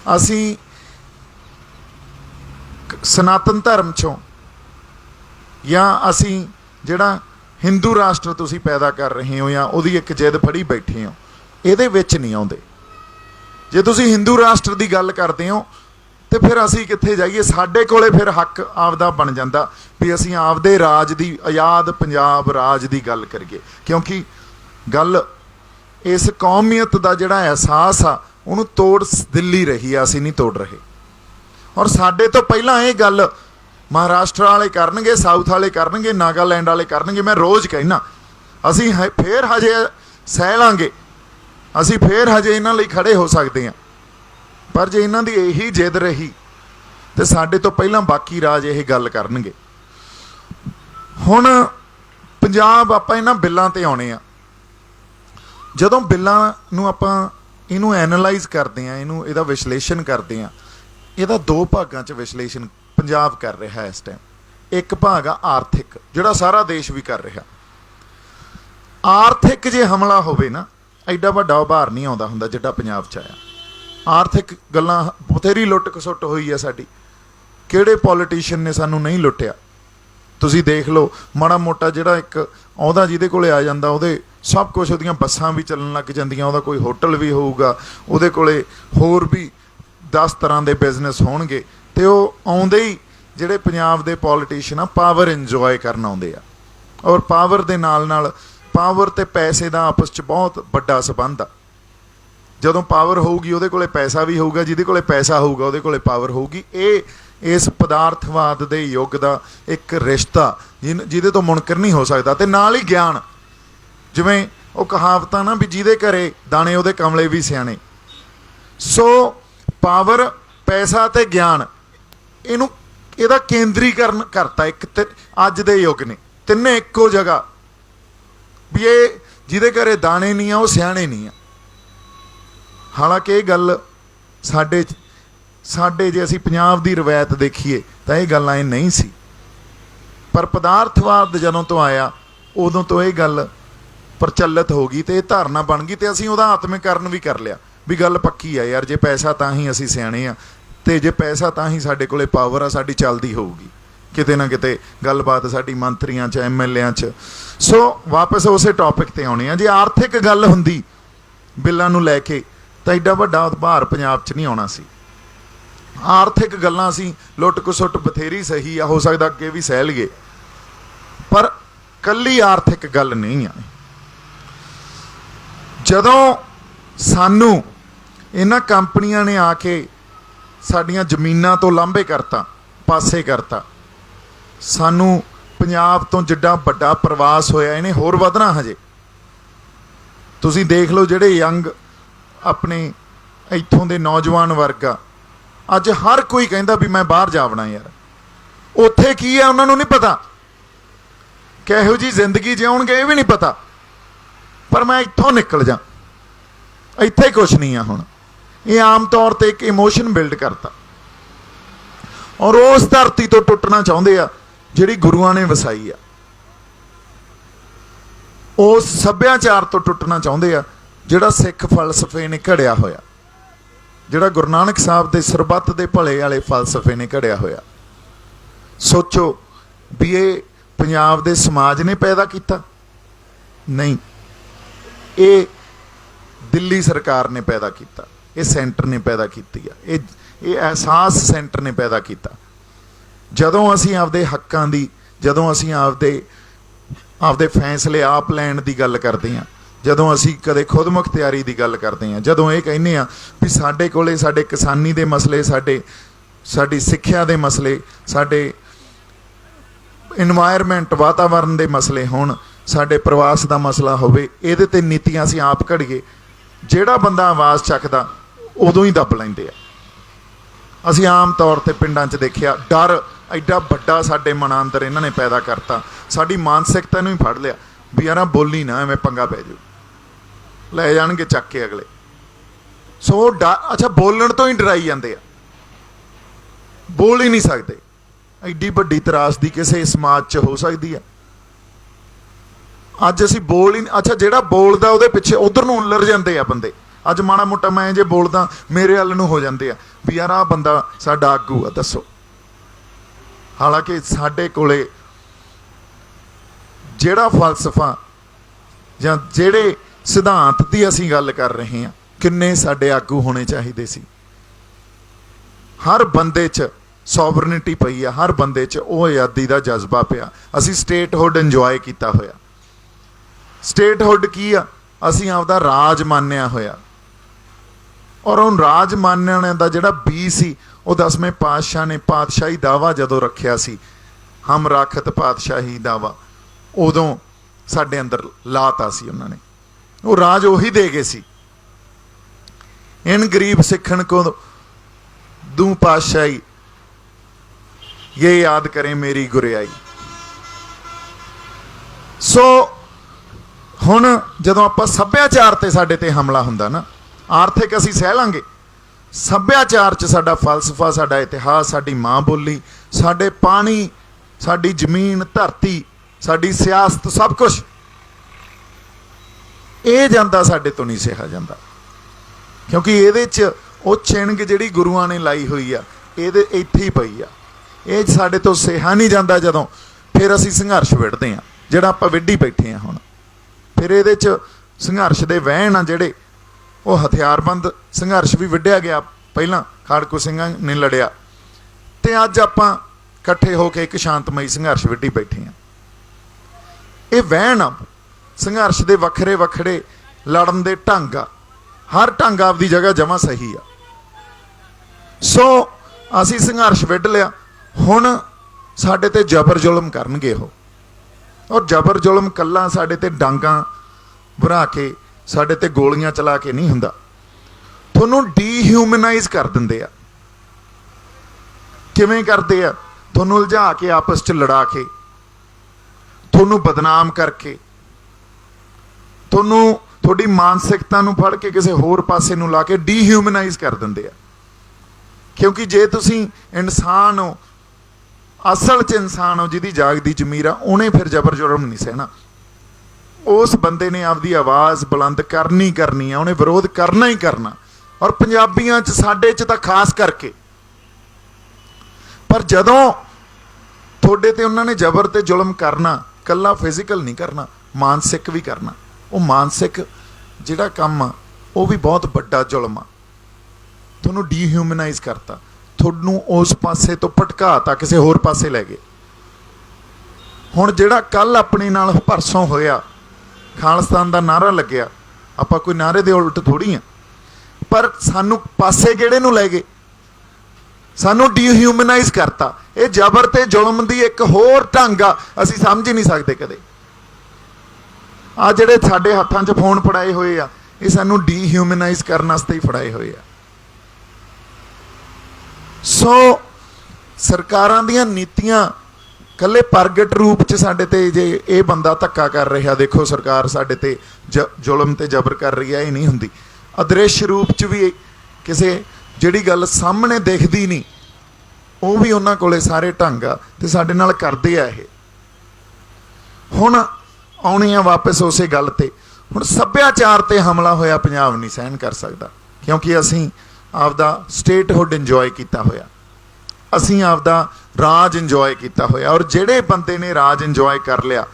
ਅਸੀਂ सनातन धर्म चों या असी जिहड़ा हिंदू राष्ट्र तुसी पैदा कर रहे हो या उहदी एक जिद फड़ी बैठे हो, इहदे विच नहीं आउंदे। जे तुसी हिंदू राष्ट्र की गल करते हो तो फिर असी कित्थे जाइए? साडे कोले फिर हक आपदा बन जांदा भी असी आपदे राज की, आज़ाद पंजाब राज की गल करिए, क्योंकि गल इस कौमीयत का जिहड़ा एहसास आ उहनूं तोड़ दिल्ली रही आ, असी नहीं तोड़ रहे। और साडे तो पहलां ये गल महाराष्ट्र वाले करनगे, साउथ वाले करनगे, नागालैंड वाले करनगे। मैं रोज़ कहना असी फिर हजे सह लांगे, असी फिर हजे इन्हां लई खड़े हो सकते हैं, पर जे इन्हां दी यही जिद रही तो साडे तो पहलां बाकी राज ये गल करनगे। हुण पंजाब आपां इन्हां बिल्लां ते आउणे आ। जदों बिल्लां नूं आपां इहनूं एनालाइज करते हैं, इहनूं इहदा विश्लेषण करते हैं, ਇਹਦਾ दो भागां 'ਚ विश्लेषण पंजाब कर रहा है इस टाइम। एक भाग आ आर्थिक, जिहड़ा सारा देश भी कर रहा। आर्थिक जे हमला होवे ना, एडा वड्डा उभार नहीं आउंदा हुंदा जिड्डा पंजाब 'च आया। आर्थिक गल्लां बथेरी लुੱਟ खसुੱਟ होई है साडी, किहड़े पॉलिटिशियन ने सानू नहीं लुੱਟਿਆ? तुसीं देख लो, माड़ा मोटा जिहड़ा एक आउंदा जिहदे कोले आ जांदा ਉਹਦੇ सब कुछ, ਉਹਦੀਆਂ ਬੱਸਾਂ भी ਚੱਲਣ ਲੱਗ ਜਾਂਦੀਆਂ, ਉਹਦਾ कोई होटल भी होऊगा, ਉਹਦੇ ਕੋਲੇ होर भी 10 तरह के बिजनेस होणगे, तो वो आउंदे ही जिहड़े पंजाब दे पॉलिटिशियन आ पावर इंजॉय करन आउंदे आ। और पावर दे नाल पावर ते पैसे का आपस च बहुत बड़ा संबंध आ। जदों पावर होऊगी उहदे कोले पैसा भी होऊगा, जिहदे कोले पैसा होऊगा उहदे कोले पावर होऊगी। ये इस पदार्थवाद दे युग दा एक रिश्ता जिहदे तो मुनकर नहीं हो सकता। ते नाल ही ज्ञान, जिवें वो कहावत ना भी जिहदे घरे दाणे उहदे कमले भी सियाणे। सो पावर, पैसा ते ज्ञान, इनू इहदा केंद्रीकरण करता एक अज दे युग ने, तिन्ने इक्को जगह भी। ये जिहदे घरे दाणे नहीं आ वो सियाणे नहीं आ। हालांकि ये गल साडे जे असी पंजाब दी रवायत देखीए तो ये गल्लां ये नहीं सी, पर पदार्थवाद जदों तो आया उदों तो ये गल प्रचलित हो गई, तो ये धारणा बन गई, तो असीं उहदा आत्मीकरण भी कर लिया भी गल पक्की है यार, जे पैसा तां ही असीं सियाणे आ, ते जे पैसा तां ही साडे कोले पावर आ, साडी चलदी होऊगी किते ना किते गलबात साडी मंत्रियां च, MLA च। सो वापस उसे टॉपिक ते आउणे आ। जे आर्थिक गल हुंदी बिल्लां नूं लैके तां एडा वड्डा उभार पंजाब च नहीं आउणा सी। आर्थिक गल्लां असीं लुੱਟ खसੁੱਟ बथेरी सही आ, हो सकदा अगे भी सह लईए, पर कल्ली आर्थिक गल नहीं आ। जदों सानू इन्हां कंपनियां ने आके साडियां जमीनां तो लांभे करता, पासे करता, सानू पंजाब तो जिड्डा वड्डा प्रवास होया इन्हें होर वधना हजे। तुसीं देख लो जिहड़े यंग अपने इत्थों दे नौजवान वर्ग आ, अज हर कोई कहंदा भी मैं बाहर जावना यार। उत्थे की है उन्हां नूं नहीं पता, किहो जी जिंदगी जिउणगे ये भी नहीं पता, पर मैं इत्थों निकल जा, इत्थे कुछ नहीं है। हुण ये आम तौर पर एक इमोशन बिल्ड करता और उस धरती तो टुटना चाहुंदे आ जिहड़ी गुरुआं ने वसाई आ, उस सभ्याचार तो टुटना चाहुंदे आ जिहड़ा सिख फलसफे ने घड़िया होया, जिहड़ा गुरु नानक साहब दे सरबत दे भले वाले फलसफे ने घड़िया होया। सोचो भी ये पंजाब दे समाज ने पैदा किया नहीं, ये दिल्ली सरकार ने पैदा किया, ये सेंटर ने पैदा की, ये एहसास सेंटर ने पैदा किया। जदों असीं आपदे हक्कां दी, जदों असीं आपदे फैसले आप लैण दी गल करदे हां, जदों असीं कदे खुद मुख्तियारी दी गल करदे हां, जदों ये कहने आ भी साडे कोले साडे किसानी दे मसले, साडी सिੱਖਿਆ दे मसले, साडे इन्वायरमेंट वातावरण दे मसले होण, साडे प्रवास दा मसला होवे, इहदे ते नीतियां असीं आप घड़ीए, ਜਿਹੜਾ ਬੰਦਾ आवाज़ ਚੱਕਦਾ उदों ही दब ਲੈਂਦੇ ਆ। ਅਸੀਂ आम तौर पर पिंडां 'ਚ देखिया डर एडा ਵੱਡਾ ਸਾਡੇ ਮਨਾਂ ਅੰਦਰ ਇਹਨਾਂ ਨੇ पैदा करता, ਸਾਡੀ मानसिकता ਨੂੰ ही फड़ लिया भी यार बोली ना एवें पंगा पै जाऊ, लै जाणगे ਚੱਕ के अगले। सो डर, अच्छा बोलण तो ही डराई जाते, बोल ही नहीं सकते। एडी वड्डी त्रासदी किसी समाज 'ਚ हो सकती है। अज असी बोल ही, अच्छा जिहड़ा बोलदा उहदे पिछे उधर नूं उलझ जाते आ बंदे अज माड़ा मोटा मैं जे बोलदा मेरे हल नूं हो जाते आ भी यार आ बंदा साडा आगू आ, दसो। हालांकि साडे कोले जिहड़ा फलसफा जां जिहड़े सिद्धांत की असीं गल कर रहे हैं, किन्ने साडे आगू होने चाहिए सी। हर बंदे च सॉवरनिटी पई आ, हर बंदे च वो आज़ादी का जज्बा पिया। असीं स्टेटहुड इंजॉय किया होया। स्टेटहुड की आ, असीं आपदा राज मानिया होया। और उन राज मानने का जिहड़ा बी सी वो 10वें पातशाह ने पातशाही दावा जदों रखिया सी, हम राखत पातशाही दावा, उदों साडे अंदर लाता सी उन्होंने। वो राज उही दे गए सी, इन गरीब सिखण को दूं पातशाही, ये याद करें मेरी गुरियाई। सो हुण जदों आपां सभ्याचार ते साडे ते हमला हुंदा ना, आर्थिक असीं सह लांगे, सभ्याचार च साडा फलसफा, साडा इतिहास, साडी माँ बोली, साडे पानी, साडी जमीन धरती, साडी सियासत, सब कुछ ये जांदा साडे तो नहीं सहा जांदा। क्योंकि ये वो छिणग जिहड़ी गुरुआं ने लाई हुई आ, ये इत्थे ही पई आ, ये साडे तो सहा नहीं जांदा। जदों फिर असीं संघर्ष विढ़दे आ, जिहड़ा आपां विढ़ी बैठे आ हुण, फिर ये संघर्ष दे वहण आ जिहड़े, वो हथियारबंद संघर्ष भी विढ़िया गया। पहला खाड़कू सिंघां ने लड़िया, ते अज आपां इकट्ठे होके एक शांतमई संघर्ष विढ़ी बैठे आ। ये वहण आ, संघर्ष दे वखरे वखरे लड़न दे ढंग आ, हर ढंग आपदी जगह जमा सही आ। सो असीं संघर्ष विढ़ लिया, हुण साडे ते जबर जुल्म करनगे हो। और जबर जुल्म कल्ला साडे ते डांगां भरा के, साडे ते गोलियां चला के नहीं हुंदा, तुहानूं डीह्यूमनाइज कर दिंदे आ। किवें करदे आ? तुहानूं उलझा के आपस च लड़ा के, तुहानूं बदनाम करके, तुहानूं तुहाडी मानसिकता नूं फड़ के किसी होर पासे नूं ला के डीह्यूमनाइज कर दिंदे आ। क्योंकि जे तुसीं इंसान हो, असल च इंसान हो, जिहदी जागदी जमीर आ, उहने फिर जबर जुल्म नहीं सहना। उस बंदे ने आपदी आवाज़ बुलंद करनी है, उन्हें विरोध करना ही करना। और पंजाबियां च साडे च तां खास करके, पर जदों थोड़े ते उन्होंने जबर ते जुल्म करना, कल्ला फिजिकल नहीं करना, मानसिक भी करना। वो मानसिक जिहड़ा काम आ, वो भी बहुत बड़ा जुल्म आ। तुहानूं डीह्यूमनाइज करता, तुहानूं उस पासे तो भटकाता, किसी होर पासे लै गए। हुण जिहड़ा कल अपने नाल परसों होया, खालिस्तान का नारा लग्या, आपां कोई नारे दे उलट थोड़ी आ, पर सानू पासे किहड़े नूं लै गए, सानू डीह्यूमनाइज करता। ये जबर ते जुल्म दी एक होर ढंग आ, असीं समझ ही नहीं सकते कदे। आ जिहड़े साडे हत्थां 'च फोन फड़ाए होए आ, ये सानू डीह्यूमनाइज करन वास्ते ही फड़ाए होए आ। सो सरकारां दीयां नीतियां कल्ले प्रगट रूप च साडे ते जे ये बंदा धक्का कर रहा, देखो सरकार साडे ते जुल्म ते जबर कर रही है, ये नहीं हुंदी। अदृश्य रूप च भी किसी जिहड़ी गल सामने दिखदी नहीं, वो भी उन्हां कोले सारे ढंग आ ते साडे नाल करदे आ। ये हुण आउणे आ वापस उसे गल ते। हुण सभ्याचार ते हमला होया पंजाब नहीं सहन कर सकदा, क्योंकि असीं आपदा स्टेटहुड इंजॉय किया होया, असीं आपदा राज इंजॉय किया होया। और जिहड़े बंदे ने राज इंजॉय कर लिया,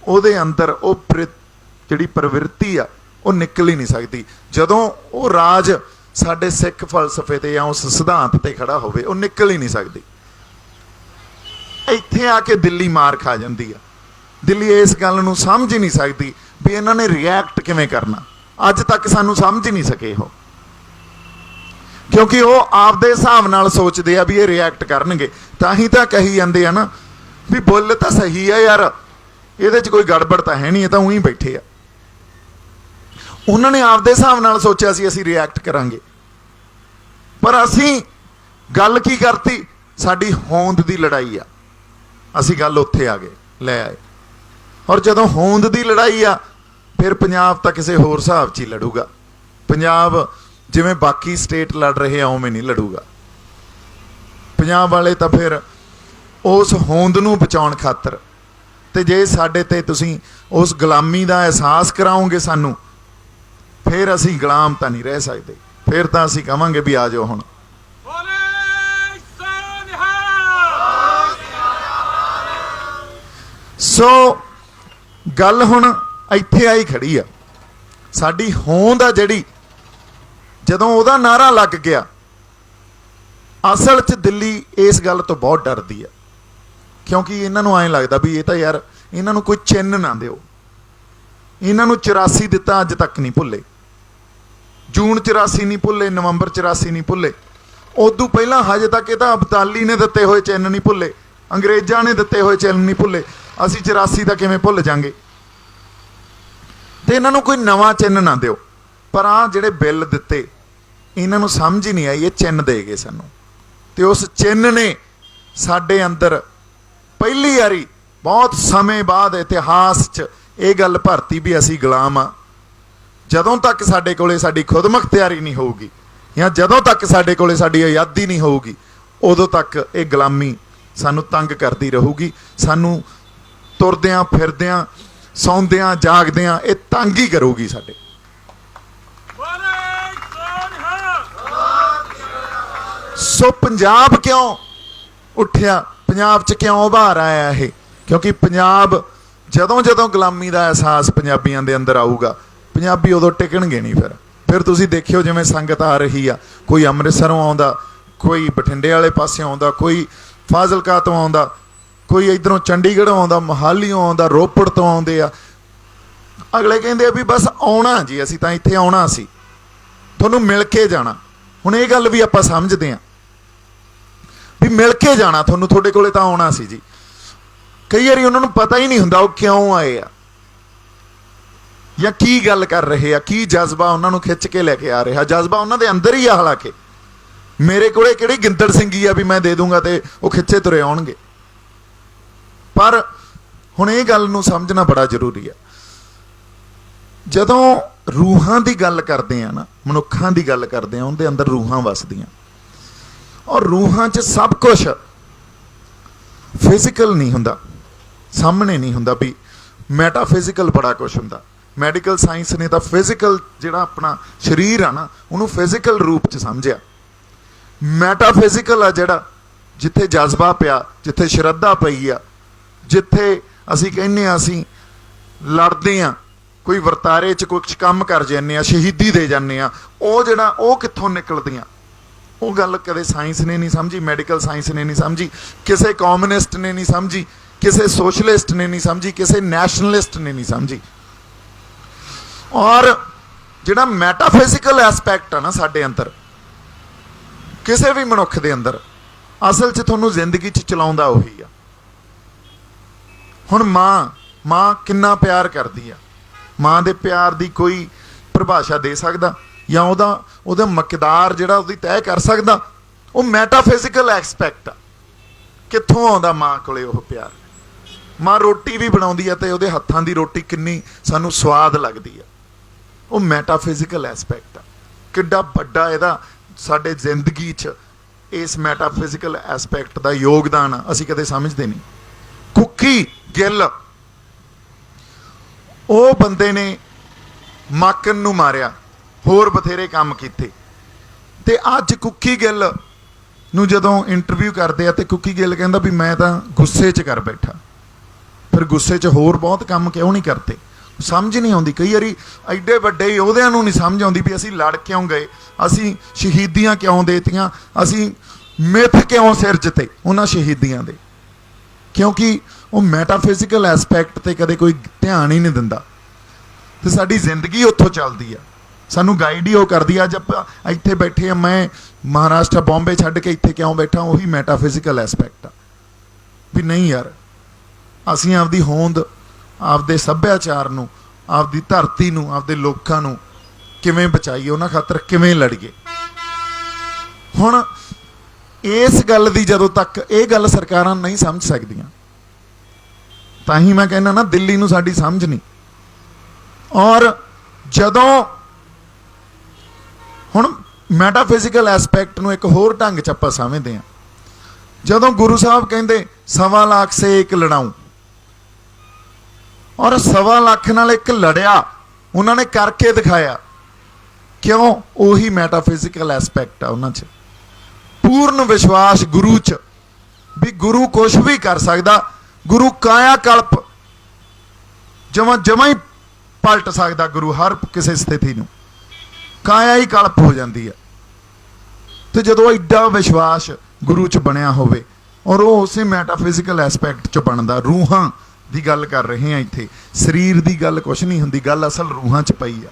उहदे अंदर वो जिहड़ी प्रवृत्ति आ, वो निकल ही नहीं सकती। जदों वो राज साडे सिख फलसफे ते या उस सिद्धांत ते खड़ा होवे, वो निकल ही नहीं सकती। इत्थे आके दिल्ली मार खा जाती है। दिल्ली इस गल नूं समझ ही नहीं सकती भी इन्हां ने रिएक्ट किवें करना। अज तक सानूं समझ ही नहीं सके हो, क्योंकि वो आपदे हिसाब नाल सोचते आ भी ये रिएक्ट करनगे। तां ही तां कही जांदे आ ना भी बुल तां सही है यार, इहदे च कोई गड़बड़ तां है नहीं, ये तां उईं बैठे आ। उन्होंने आपदे हिसाब नाल सोचिया सी असीं रिएक्ट करांगे, पर असीं गल की करती, साडी होंद दी लड़ाई आ। असीं गल उत्थे आ गए, लै आए। और जदों होंद दी लड़ाई आ, फिर पंजाब तां किसी होर हिसाब च ही लड़ूगा। पंजाब जिवें बाकी स्टेट लड़ रहे उवें नहीं लड़ूगा। पंजाब वाले तां फिर उस होंद नूं बचाउण खातर, ते जे साडे ते तुसीं उस गुलामी दा एहसास कराओगे सानू, फिर असी गुलाम तो नहीं रह सकते, फिर तो असी कहांगे भी आ जाओ हुण। सो गल हुण इत्थे आई खड़ी आ, साडी होंद आ जिहड़ी जदों उहदा नारा लग गया, असल च दिल्ली इस गल तो बहुत डरदी है, क्योंकि इन्हां नूं ऐं लगदा भी ये तो यार इन्हां नूं कोई चिन्ह ना दिओ। इन्हां नूं 84 दिता अज तक नहीं भुल्ले, जून 84 नहीं भुल्ले, नवंबर 84 नहीं भुल्ले, उदों पहलां हजे तक ये अबदाली ने दिते हुए चिन्ह नहीं भुल्ले, अंग्रेज़ां ने दिते हुए चिन्ह नहीं भुल्ले, असीं 84 का किवें भुल जांगे। तो इन्हां नूं कोई नवां चिन्ह ना दिओ। पर आ जिहड़े बिल दिते इन्हां नूं समझ ही नहीं आई ये चिन्ह दे गए सानूं, ते उस चिन्ह ने साडे अंदर पहली वारी बहुत समय बाद इतिहास च ये गल भरती भी असीं गुलाम आ। जदों तक साडे कोले साडी खुदमुख्तियारी नहीं होगी या जदों तक साडे कोले साडी आज़ादी नहीं होगी, उदों तक ये गुलामी सानूं तंग करदी रहूगी। सानूं तुरदियां फिरदियां सौंदियां जागदियां ये तंग ही करूगी साडे। सो पंजाब क्यों उठिया, पंजाब च क्यों उभार आया है? क्योंकि पंजाब जदों जदों गुलामी का एहसास पंजाबियों के अंदर आऊगा, पंजाबी उदों टिकणगे नहीं। फिर तुसीं देखियो जिवें संगत आ रही आ, कोई अमृतसरों आउंदा, कोई बठिंडे वाले पासों आउंदा, कोई फाजिलका तो आउंदा, कोई इधरों चंडीगढ़ आउंदा, मोहालीओं आउंदा, रोपड़ तो आउंदे आ। अगले कहिंदे आ भी बस आउणा जी, असीं तां इत्थे आउणा सी, तुहानूं मिल के जाना। हुण ये गल भी आपां समझदे आ भी मिल के जाना, तुहानूं तुहाडे कोले तां आउणा सी जी। कई वारी उन्हां नूं पता ही नहीं हुंदा वो क्यों आए आ या की गल कर रहे आ, की जज्बा उन्हां नूं खिच के लैके आ रहा। जज्बा उन्हां दे अंदर ही आ, हालांकि मेरे कोले किहड़ी गिंदड़ सिंगी आ भी मैं दे दूंगा ते वो खिच्चे तुरे आउणगे। पर हुण ये गल नूं समझना बड़ा जरूरी है। जदों रूहां की गल करते हैं ना, मनुखां की गल करते हैं, उनके अंदर रूहां वसदियां, और रूहां च सब कुछ फिजिकल नहीं हुंदा, सामने नहीं हुंदा भी मैटाफिजिकल बड़ा कुछ हुंदा। मैडिकल साइंस ने तो फिजिकल जिहड़ा अपना शरीर आ ना उन्होंने फिजिकल रूप च समझिया। मैटाफिजिकल आ जिहड़ा जिथे जज्बा पिया, जिथे श्रद्धा पई आ, जिथे असीं कहने असीं लड़दे आ, कोई वरतारे च कुछ काम कर जाने आ, शहीदी दे जाने आ, वो जिहड़ा वो कित्थों निकलदियां, वो गल कदे साइंस ने नहीं समझी, मैडिकल साइंस ने नहीं समझी, किसी कॉम्यूनिस्ट ने नहीं समझी, किसी सोशलिस्ट ने नहीं समझी, किसी नैशनलिस्ट ने नहीं समझी। और जिहड़ा मैटाफिजिकल एस्पैक्ट है ना साडे अंदर, किसी भी मनुख दे अंदर, असल च तुहानूं जिंदगी च चलाउंदा उही आ। हुण माँ किन्ना प्यार करदी आ, माँ दे प्यार दी कोई परिभाषा दे सकदा या ਉਹਦਾ ਮਕਦਾਰ ਜਿਹੜਾ ਉਹਦੀ ਤੈਅ ਕਰ ਸਕਦਾ? ਉਹ ਮੈਟਾਫਿਜ਼ੀਕਲ ਐਸਪੈਕਟ ਆ। ਕਿੱਥੋਂ ਆਉਂਦਾ ਮਾਂ ਕੋਲੇ ਉਹ ਪਿਆਰ? ਮਾਂ ਰੋਟੀ ਵੀ ਬਣਾਉਂਦੀ ਆ ਤੇ ਉਹਦੇ ਹੱਥਾਂ ਦੀ ਰੋਟੀ ਕਿੰਨੀ ਸਾਨੂੰ ਸਵਾਦ ਲੱਗਦੀ ਆ, ਉਹ ਮੈਟਾਫਿਜ਼ੀਕਲ ਐਸਪੈਕਟ ਆ। ਕਿੱਡਾ ਵੱਡਾ ਇਹਦਾ ਸਾਡੇ ਜ਼ਿੰਦਗੀ 'ਚ ਇਸ ਮੈਟਾਫਿਜ਼ੀਕਲ ਐਸਪੈਕਟ ਦਾ ਯੋਗਦਾਨ ਆ, ਅਸੀਂ ਕਦੇ ਸਮਝਦੇ ਨਹੀਂ। ਕੁੱਕੀ ਗਿੱਲ ਉਹ ਬੰਦੇ ਨੇ ਮਾਕਨ ਨੂੰ ਮਾਰਿਆ, होर बथेरे काम किए, ते अज कुकी गिल नूं जदों इंटरव्यू करते हैं तो कुकी गिल कहता भी मैं तो गुस्से च कर बैठा। फिर गुस्से च होर बहुत काम क्यों नहीं करते? समझ नहीं आती। कई बारी एडे वड्डे योद्धियां नूं नहीं समझ आती भी असीं लड़ क्यों गए, असीं शहीदियां क्यों देतियां, असीं मिथ क्यों सिरजते उन्हां शहीदियां दे, क्योंकि वो मैटाफिजिकल एस्पैक्ट ते कदे कोई ध्यान ही नहीं दिंदा। ते साडी जिंदगी उत्थों चलदी आ, सानू गाइड ही वो करती है। अज आप इत्थे बैठे हैं, मैं महाराष्ट्र बॉम्बे छड्ड के इत्थे क्यों बैठा, वही मैटाफिजिकल एस्पैक्ट आ भी नहीं यार, असीं आपदी होंद, आपदे सभ्याचार नूं, आपदी धरती नूं, आपदे लोकां नूं किवें बचाईए, उन्हां खातर किवें लड़ीए। हुण इस गल दी जदों तक ये गल सरकारां नहीं समझ सकदियां, तां ही मैं कहना ना दिल्ली नूं साडी समझ नहीं। और जदों हुण मैटाफिजिकल एस्पैक्ट नूं एक होर ढंग च आपां समझदे हां, जदों गुरु साहब कहंदे 1.25 लाख से एक लड़ाऊं, और 1.25 लाख नाल एक लड़िया, उन्होंने करके दिखाया। क्यों? ਉਹੀ ਮੈਟਾਫਿਜ਼ੀਕਲ ਐਸਪੈਕਟ ਆ ਉਹਨਾਂ 'ਚ, ਪੂਰਨ ਵਿਸ਼ਵਾਸ ਗੁਰੂ 'ਚ ਵੀ ਗੁਰੂ ਕੁਛ ਵੀ ਕਰ ਸਕਦਾ। ਗੁਰੂ ਕਾਇਆ ਕਲਪ ਜਮਾਂ ਹੀ ਪਲਟ ਸਕਦਾ। ਗੁਰੂ ਹਰ ਕਿਸੇ ਸਥਿਤੀ ਨੂੰ ਕਾਇਆ ਹੀ ਕਲਪ ਹੋ ਜਾਂਦੀ ਹੈ। ਤੇ ਜਦੋਂ ਐਡਾ ਵਿਸ਼ਵਾਸ ਗੁਰੂ 'ਚ ਬਣਿਆ ਹੋਵੇ ਔਰ ਉਹ ਉਸੇ ਮੈਟਾਫਿਜ਼ੀਕਲ ਐਸਪੈਕਟ 'ਚ ਬਣਦਾ, ਰੂਹਾਂ ਦੀ ਗੱਲ ਕਰ ਰਹੇ ਹਾਂ ਇੱਥੇ, ਸਰੀਰ ਦੀ ਗੱਲ ਕੁਛ ਨਹੀਂ ਹੁੰਦੀ, ਗੱਲ ਅਸਲ ਰੂਹਾਂ 'ਚ ਪਈ ਆ।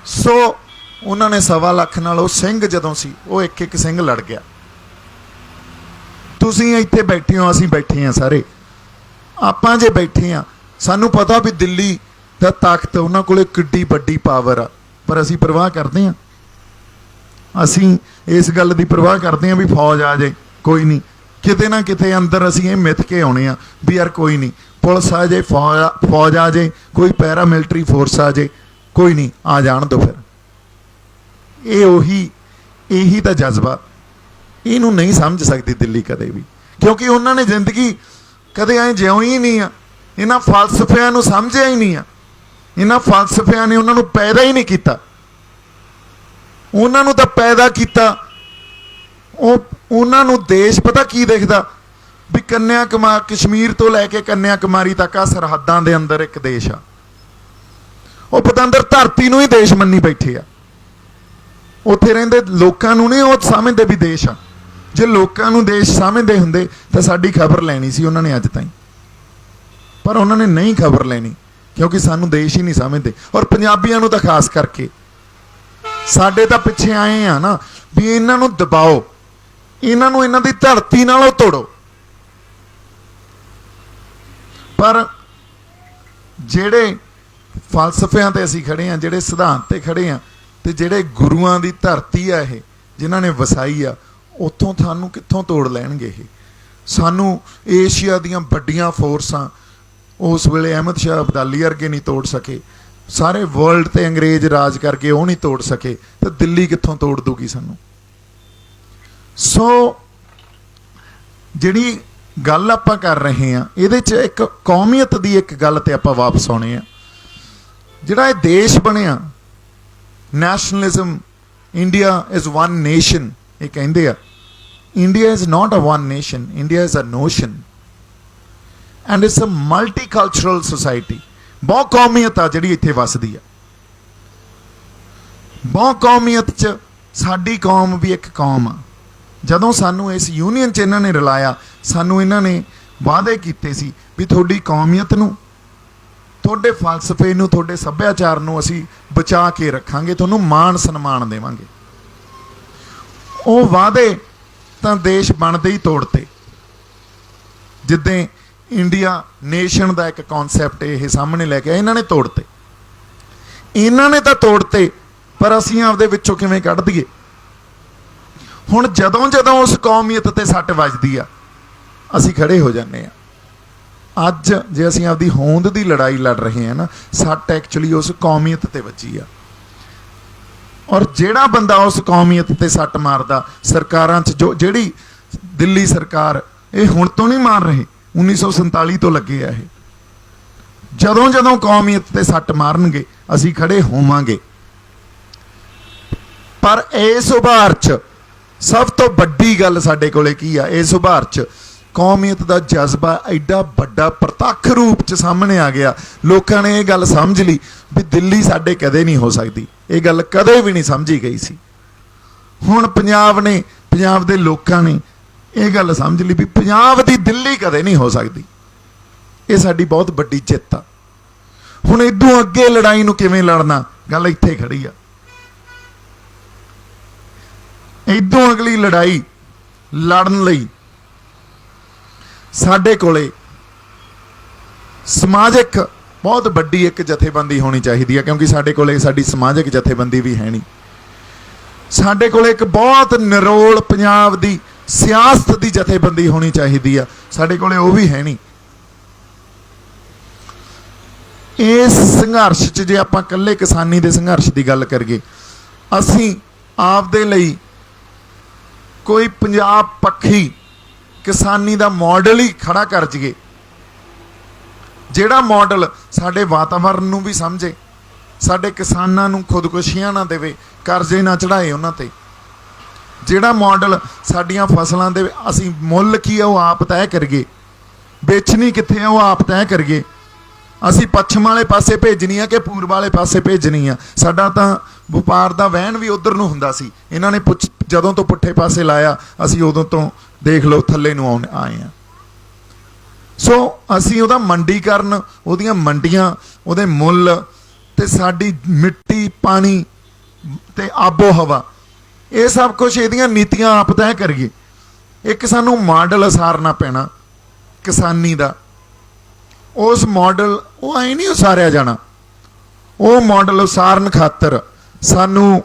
ਸੋ ਉਹਨਾਂ ਨੇ 1.25 ਲੱਖ ਨਾਲ ਉਹ ਸਿੰਘ ਜਦੋਂ ਸੀ ਉਹ ਇੱਕ ਇੱਕ ਸਿੰਘ ਲੜ ਗਿਆ। ਤੁਸੀਂ ਇੱਥੇ ਬੈਠੇ ਹੋ, ਅਸੀਂ ਬੈਠੇ ਹਾਂ ਸਾਰੇ, ਆਪਾਂ ਜੇ ਬੈਠੇ ਹਾਂ ਸਾਨੂੰ ਪਤਾ ਵੀ ਦਿੱਲੀ ਦਾ ਤਾਕਤ ਉਹਨਾਂ ਕੋਲੇ ਕਿੱਡੀ ਵੱਡੀ ਪਾਵਰ ਆ, ਪਰ ਅਸੀਂ ਪਰਵਾਹ ਕਰਦੇ ਹਾਂ? ਅਸੀਂ ਇਸ ਗੱਲ ਦੀ ਪਰਵਾਹ ਕਰਦੇ ਹਾਂ ਵੀ ਫੌਜ ਆ ਜਾਏ, ਕੋਈ ਨਹੀਂ, ਕਿਤੇ ਨਾ ਕਿਤੇ ਅੰਦਰ ਅਸੀਂ ਇਹ ਮਿੱਥ ਕੇ ਆਉਣੇ ਆ ਵੀ ਯਾਰ ਕੋਈ ਨਹੀਂ, ਪੁਲਿਸ ਆ ਜਾਏ, ਫੌਜ ਆ ਜਾਏ, ਕੋਈ ਪੈਰਾ ਮਿਲਟਰੀ ਫੋਰਸ ਆ ਜਾਏ, ਕੋਈ ਨਹੀਂ, ਆ ਜਾਣ ਦਿਓ। ਫਿਰ ਇਹੀ ਤਾਂ ਜਜ਼ਬਾ, ਇਹਨੂੰ ਨਹੀਂ ਸਮਝ ਸਕਦੀ ਦਿੱਲੀ ਕਦੇ ਵੀ, ਕਿਉਂਕਿ ਉਹਨਾਂ ਨੇ ਜ਼ਿੰਦਗੀ ਕਦੇ ਐਂ ਜਿਉਣੀ ਹੀ ਨਹੀਂ ਆ। ਇਹਨਾਂ ਫਲਸਫਿਆਂ ਨੂੰ ਸਮਝਿਆ ਹੀ ਨਹੀਂ ਆ। ਇਹਨਾਂ ਫਲਸਫਿਆਂ ਨੇ ਉਹਨਾਂ ਨੂੰ ਪੈਦਾ ਹੀ ਨਹੀਂ ਕੀਤਾ। ਉਹਨਾਂ ਨੂੰ ਤਾਂ ਪੈਦਾ ਕੀਤਾ, ਉਹਨਾਂ ਨੂੰ ਦੇਸ਼ ਪਤਾ ਕੀ ਦਿਖਦਾ ਵੀ ਕਸ਼ਮੀਰ ਤੋਂ ਲੈ ਕੇ ਕੰਨਿਆ ਕੁਮਾਰੀ ਤੱਕ ਆ ਸਰਹੱਦਾਂ ਦੇ ਅੰਦਰ ਇੱਕ ਦੇਸ਼ ਆ। ਉਹ ਪਤੰਦਰ ਧਰਤੀ ਨੂੰ ਹੀ ਦੇਸ਼ ਮੰਨੀ ਬੈਠੇ ਆ। ਉੱਥੇ ਰਹਿੰਦੇ ਲੋਕਾਂ ਨੂੰ ਨਹੀਂ ਉਹ ਸਮਝਦੇ ਵੀ ਦੇਸ਼ ਆ। ਜੇ ਲੋਕਾਂ ਨੂੰ ਦੇਸ਼ ਸਮਝਦੇ ਹੁੰਦੇ ਤਾਂ ਸਾਡੀ ਖਬਰ ਲੈਣੀ ਸੀ ਉਹਨਾਂ ਨੇ ਅੱਜ ਤਾਈਂ, ਪਰ ਉਹਨਾਂ ਨੇ ਨਹੀਂ ਖਬਰ ਲੈਣੀ ਕਿਉਂਕਿ ਸਾਨੂੰ ਦੇਸ਼ ਹੀ ਨਹੀਂ ਸਮਝਦੇ। ਔਰ ਪੰਜਾਬੀਆਂ ਨੂੰ ਤਾਂ ਖਾਸ ਕਰਕੇ ਸਾਡੇ ਤਾਂ ਪਿੱਛੇ ਆਏ ਆ ਨਾ ਵੀ ਇਹਨਾਂ ਨੂੰ ਦਬਾਓ, ਇਹਨਾਂ ਨੂੰ ਇਹਨਾਂ ਦੀ ਧਰਤੀ ਨਾਲੋਂ ਤੋੜੋ। ਪਰ ਜਿਹੜੇ ਫਲਸਫਿਆਂ ਤੇ ਅਸੀਂ ਖੜੇ ਆ, ਜਿਹੜੇ ਸਿਧਾਂਤ ਤੇ ਖੜੇ ਆ, ਤੇ ਜਿਹੜੇ ਗੁਰੂਆਂ ਦੀ ਧਰਤੀ ਆ ਇਹ ਜਿਨ੍ਹਾਂ ਨੇ ਵਸਾਈ ਆ, ਉੱਥੋਂ ਸਾਨੂੰ ਕਿੱਥੋਂ ਤੋੜ ਲੈਣਗੇ ਇਹ? ਸਾਨੂੰ ਏਸ਼ੀਆ ਦੀਆਂ ਵੱਡੀਆਂ ਫੋਰਸਾਂ ਉਸ ਵੇਲੇ ਅਹਿਮਦ ਸ਼ਾਹ ਅਬਦਾਲੀ ਵਰਗੇ ਨਹੀਂ ਤੋੜ ਸਕੇ, ਸਾਰੇ ਵਰਲਡ ਤੇ ਅੰਗਰੇਜ਼ ਰਾਜ ਕਰਕੇ ਉਹ ਨਹੀਂ ਤੋੜ ਸਕੇ, ਤੇ ਦਿੱਲੀ ਕਿੱਥੋਂ ਤੋੜ ਦੂਗੀ ਸਾਨੂੰ? ਸੋ ਜਿਹੜੀ ਗੱਲ ਆਪਾਂ ਕਰ ਰਹੇ ਹਾਂ ਇਹਦੇ 'ਚ ਇੱਕ ਕੌਮੀਅਤ ਦੀ ਇੱਕ ਗੱਲ ਤੇ ਆਪਾਂ ਵਾਪਸ ਆਉਣੇ ਆ। ਜਿਹੜਾ ਇਹ ਦੇਸ਼ ਬਣਿਆ nationalism, India is one nation, ਇਹ ਕਹਿੰਦੇ ਆ। India is not a one nation, India is a notion and it's a multicultural society. ਬਹੁ ਕੌਮੀਅਤ ਆ ਜਿਹੜੀ ਇੱਥੇ ਵਸਦੀ ਆ। ਬਹੁ ਕੌਮੀਅਤ 'ਚ ਸਾਡੀ ਕੌਮ ਵੀ ਇੱਕ ਕੌਮ ਆ। ਜਦੋਂ ਸਾਨੂੰ ਇਸ ਯੂਨੀਅਨ 'ਚ ਇਹਨਾਂ ਨੇ ਰਲਾਇਆ, ਸਾਨੂੰ ਇਹਨਾਂ ਨੇ ਵਾਅਦੇ ਕੀਤੇ ਸੀ ਵੀ ਤੁਹਾਡੀ ਕੌਮੀਅਤ ਨੂੰ, ਤੁਹਾਡੇ ਫਲਸਫੇ ਨੂੰ, ਤੁਹਾਡੇ ਸੱਭਿਆਚਾਰ ਨੂੰ ਅਸੀਂ ਬਚਾ ਕੇ ਰੱਖਾਂਗੇ, ਤੁਹਾਨੂੰ ਮਾਣ ਸਨਮਾਨ ਦੇਵਾਂਗੇ। ਉਹ ਵਾਅਦੇ ਤਾਂ ਦੇਸ਼ ਬਣਦੇ ਹੀ ਤੋੜਤੇ। ਜਿੱਦਾਂ ਇੰਡੀਆ ਨੇਸ਼ਨ ਦਾ ਇੱਕ ਕਨਸੈਪਟ ਇਹ ਸਾਹਮਣੇ ਲੈ ਕੇ ਆਏ, ਇਹਨਾਂ ਨੇ ਤੋੜਤੇ। ਇਹਨਾਂ ਨੇ ਤਾਂ ਤੋੜਤੇ, ਪਰ ਅਸੀਂ ਆਪਦੇ ਵਿੱਚੋਂ ਕਿਵੇਂ ਕੱਢ ਦਈਏ? ਹੁਣ ਜਦੋਂ ਉਸ ਕੌਮੀਅਤ ਤੇ ਸੱਟ ਵੱਜਦੀ ਆ ਅਸੀਂ ਖੜੇ ਹੋ ਜਾਂਦੇ ਆ। ਅੱਜ ਜੇ ਅਸੀਂ ਆਪਦੀ ਹੋਂਦ ਦੀ ਲੜਾਈ ਲੜ ਰਹੇ ਹਾਂ ਨਾ, ਸੱਟ ਐਕਚੁਅਲੀ ਉਸ ਕੌਮੀਅਤ ਤੇ ਵੱਜੀ ਆ। ਔਰ ਜਿਹੜਾ ਬੰਦਾ ਉਸ ਕੌਮੀਅਤ ਤੇ ਸੱਟ ਮਾਰਦਾ, ਸਰਕਾਰਾਂ 'ਚ ਜਿਹੜੀ ਦਿੱਲੀ ਸਰਕਾਰ, ਇਹ ਹੁਣ ਤੋਂ ਨਹੀਂ ਮਾਰ ਰਹੇ, 1947 ਤੋਂ ਲੱਗੇ ਆ ਇਹ। ਜਦੋਂ ਕੌਮੀਅਤ ਤੇ ਸੱਟ ਮਾਰਨਗੇ ਅਸੀਂ ਖੜੇ ਹੋਵਾਂਗੇ। ਪਰ ਇਸ ਉਭਾਰ 'ਚ ਸਭ ਤੋਂ ਵੱਡੀ ਗੱਲ ਸਾਡੇ ਕੋਲੇ ਕੀ ਆ? ਇਸ ਉਭਾਰ 'ਚ ਕੌਮੀਅਤ ਦਾ ਜਜ਼ਬਾ ਐਡਾ ਵੱਡਾ ਪ੍ਰਤੱਖ ਰੂਪ 'ਚ ਸਾਹਮਣੇ ਆ ਗਿਆ। ਲੋਕਾਂ ਨੇ ਇਹ ਗੱਲ ਸਮਝ ਲਈ ਵੀ ਦਿੱਲੀ ਸਾਡੇ ਕਦੇ ਨਹੀਂ ਹੋ ਸਕਦੀ। ਇਹ ਗੱਲ ਕਦੇ ਵੀ ਨਹੀਂ ਸਮਝੀ ਗਈ ਸੀ। ਹੁਣ ਪੰਜਾਬ ਨੇ, ਪੰਜਾਬ ਦੇ ਲੋਕਾਂ ਨੇ ਇਹ ਗੱਲ ਸਮਝ ਲਈ ਵੀ ਪੰਜਾਬ ਦੀ ਦਿੱਲੀ ਕਦੇ ਨਹੀਂ ਹੋ ਸਕਦੀ। ਇਹ ਸਾਡੀ ਬਹੁਤ ਵੱਡੀ ਜਿੱਤ ਆ। ਹੁਣ ਇਦੋਂ ਅੱਗੇ ਲੜਾਈ ਨੂੰ ਕਿਵੇਂ ਲੜਨਾ, ਗੱਲ ਇੱਥੇ ਖੜੀ ਆ। ਇਦੋਂ ਅਗਲੀ ਲੜਾਈ ਲੜਨ ਲਈ ਸਾਡੇ ਕੋਲੇ ਸਮਾਜਿਕ ਬਹੁਤ ਵੱਡੀ ਇੱਕ ਜਥੇਬੰਦੀ ਹੋਣੀ ਚਾਹੀਦੀ ਹੈ, ਕਿਉਂਕਿ ਸਾਡੇ ਕੋਲੇ ਸਾਡੀ ਸਮਾਜਿਕ ਜਥੇਬੰਦੀ ਵੀ ਹੈ ਨਹੀਂ। ਸਾਡੇ ਕੋਲੇ ਇੱਕ ਬਹੁਤ ਨਿਰੋਲ ਪੰਜਾਬ ਦੀ ਸਿਆਸਤ ਦੀ ਜਥੇਬੰਦੀ ਹੋਣੀ ਚਾਹੀਦੀ ਆ, ਸਾਡੇ ਕੋਲੇ ਉਹ ਵੀ ਹੈ ਨਹੀਂ। ਇਸ ਸੰਘਰਸ਼ 'ਚ ਜੇ ਆਪਾਂ ਇਕੱਲੇ ਕਿਸਾਨੀ ਦੇ ਸੰਘਰਸ਼ ਦੀ ਗੱਲ ਕਰੀਏ, ਅਸੀਂ ਆਪਦੇ ਲਈ ਕੋਈ ਪੰਜਾਬ ਪੱਖੀ ਕਿਸਾਨੀ ਦਾ ਮਾਡਲ ਹੀ ਖੜਾ ਕਰ ਜਾਈਏ, ਜਿਹੜਾ ਮਾਡਲ ਸਾਡੇ ਵਾਤਾਵਰਨ ਨੂੰ ਵੀ ਸਮਝੇ, ਸਾਡੇ ਕਿਸਾਨਾਂ ਨੂੰ ਖੁਦਕੁਸ਼ੀਆਂ ਨਾ ਦੇਵੇ, ਕਰਜ਼ੇ ਨਾ ਚੜਾਏ ਉਹਨਾਂ ਤੇ। ਜਿਹੜਾ ਮਾਡਲ ਸਾਡੀਆਂ ਫਸਲਾਂ ਦੇ ਅਸੀਂ ਮੁੱਲ ਕੀ ਆ ਉਹ ਆਪ ਤੈਅ ਕਰੀਏ, ਵੇਚਣੀ ਕਿੱਥੇ ਆ ਉਹ ਆਪ ਤੈਅ ਕਰੀਏ। ਅਸੀਂ ਪੱਛਮ ਵਾਲੇ ਪਾਸੇ ਭੇਜਣੀ ਆ ਕਿ ਪੂਰਬ ਵਾਲੇ ਪਾਸੇ ਭੇਜਣੀ ਆ। ਸਾਡਾ ਤਾਂ ਵਪਾਰ ਦਾ ਵਹਿਣ ਵੀ ਉਧਰ ਨੂੰ ਹੁੰਦਾ ਸੀ। ਇਹਨਾਂ ਨੇ ਜਦੋਂ ਤੋਂ ਪੁੱਠੇ ਪਾਸੇ ਲਾਇਆ ਅਸੀਂ ਉਦੋਂ ਤੋਂ ਦੇਖ ਲਓ ਥੱਲੇ ਨੂੰ ਆਏ ਆ। ਸੋ ਅਸੀਂ ਉਹਦਾ ਮੰਡੀਕਰਨ, ਉਹਦੀਆਂ ਮੰਡੀਆਂ, ਉਹਦੇ ਮੁੱਲ ਤੇ ਸਾਡੀ ਮਿੱਟੀ, ਪਾਣੀ ਤੇ ਆਬੋ ਹਵਾ, ਇਹ ਸਭ ਕੁਝ ਇਹਦੀਆਂ ਨੀਤੀਆਂ ਆਪ ਤੈਅ ਕਰੀਏ। ਇੱਕ ਸਾਨੂੰ ਮਾਡਲ ਉਸਾਰਨਾ ਪੈਣਾ ਕਿਸਾਨੀ ਦਾ। ਉਸ ਮਾਡਲ ਉਹ ਐਂ ਨਹੀਂ ਉਸਾਰਿਆ ਜਾਣਾ। ਉਹ ਮਾਡਲ ਉਸਾਰਨ ਖਾਤਰ ਸਾਨੂੰ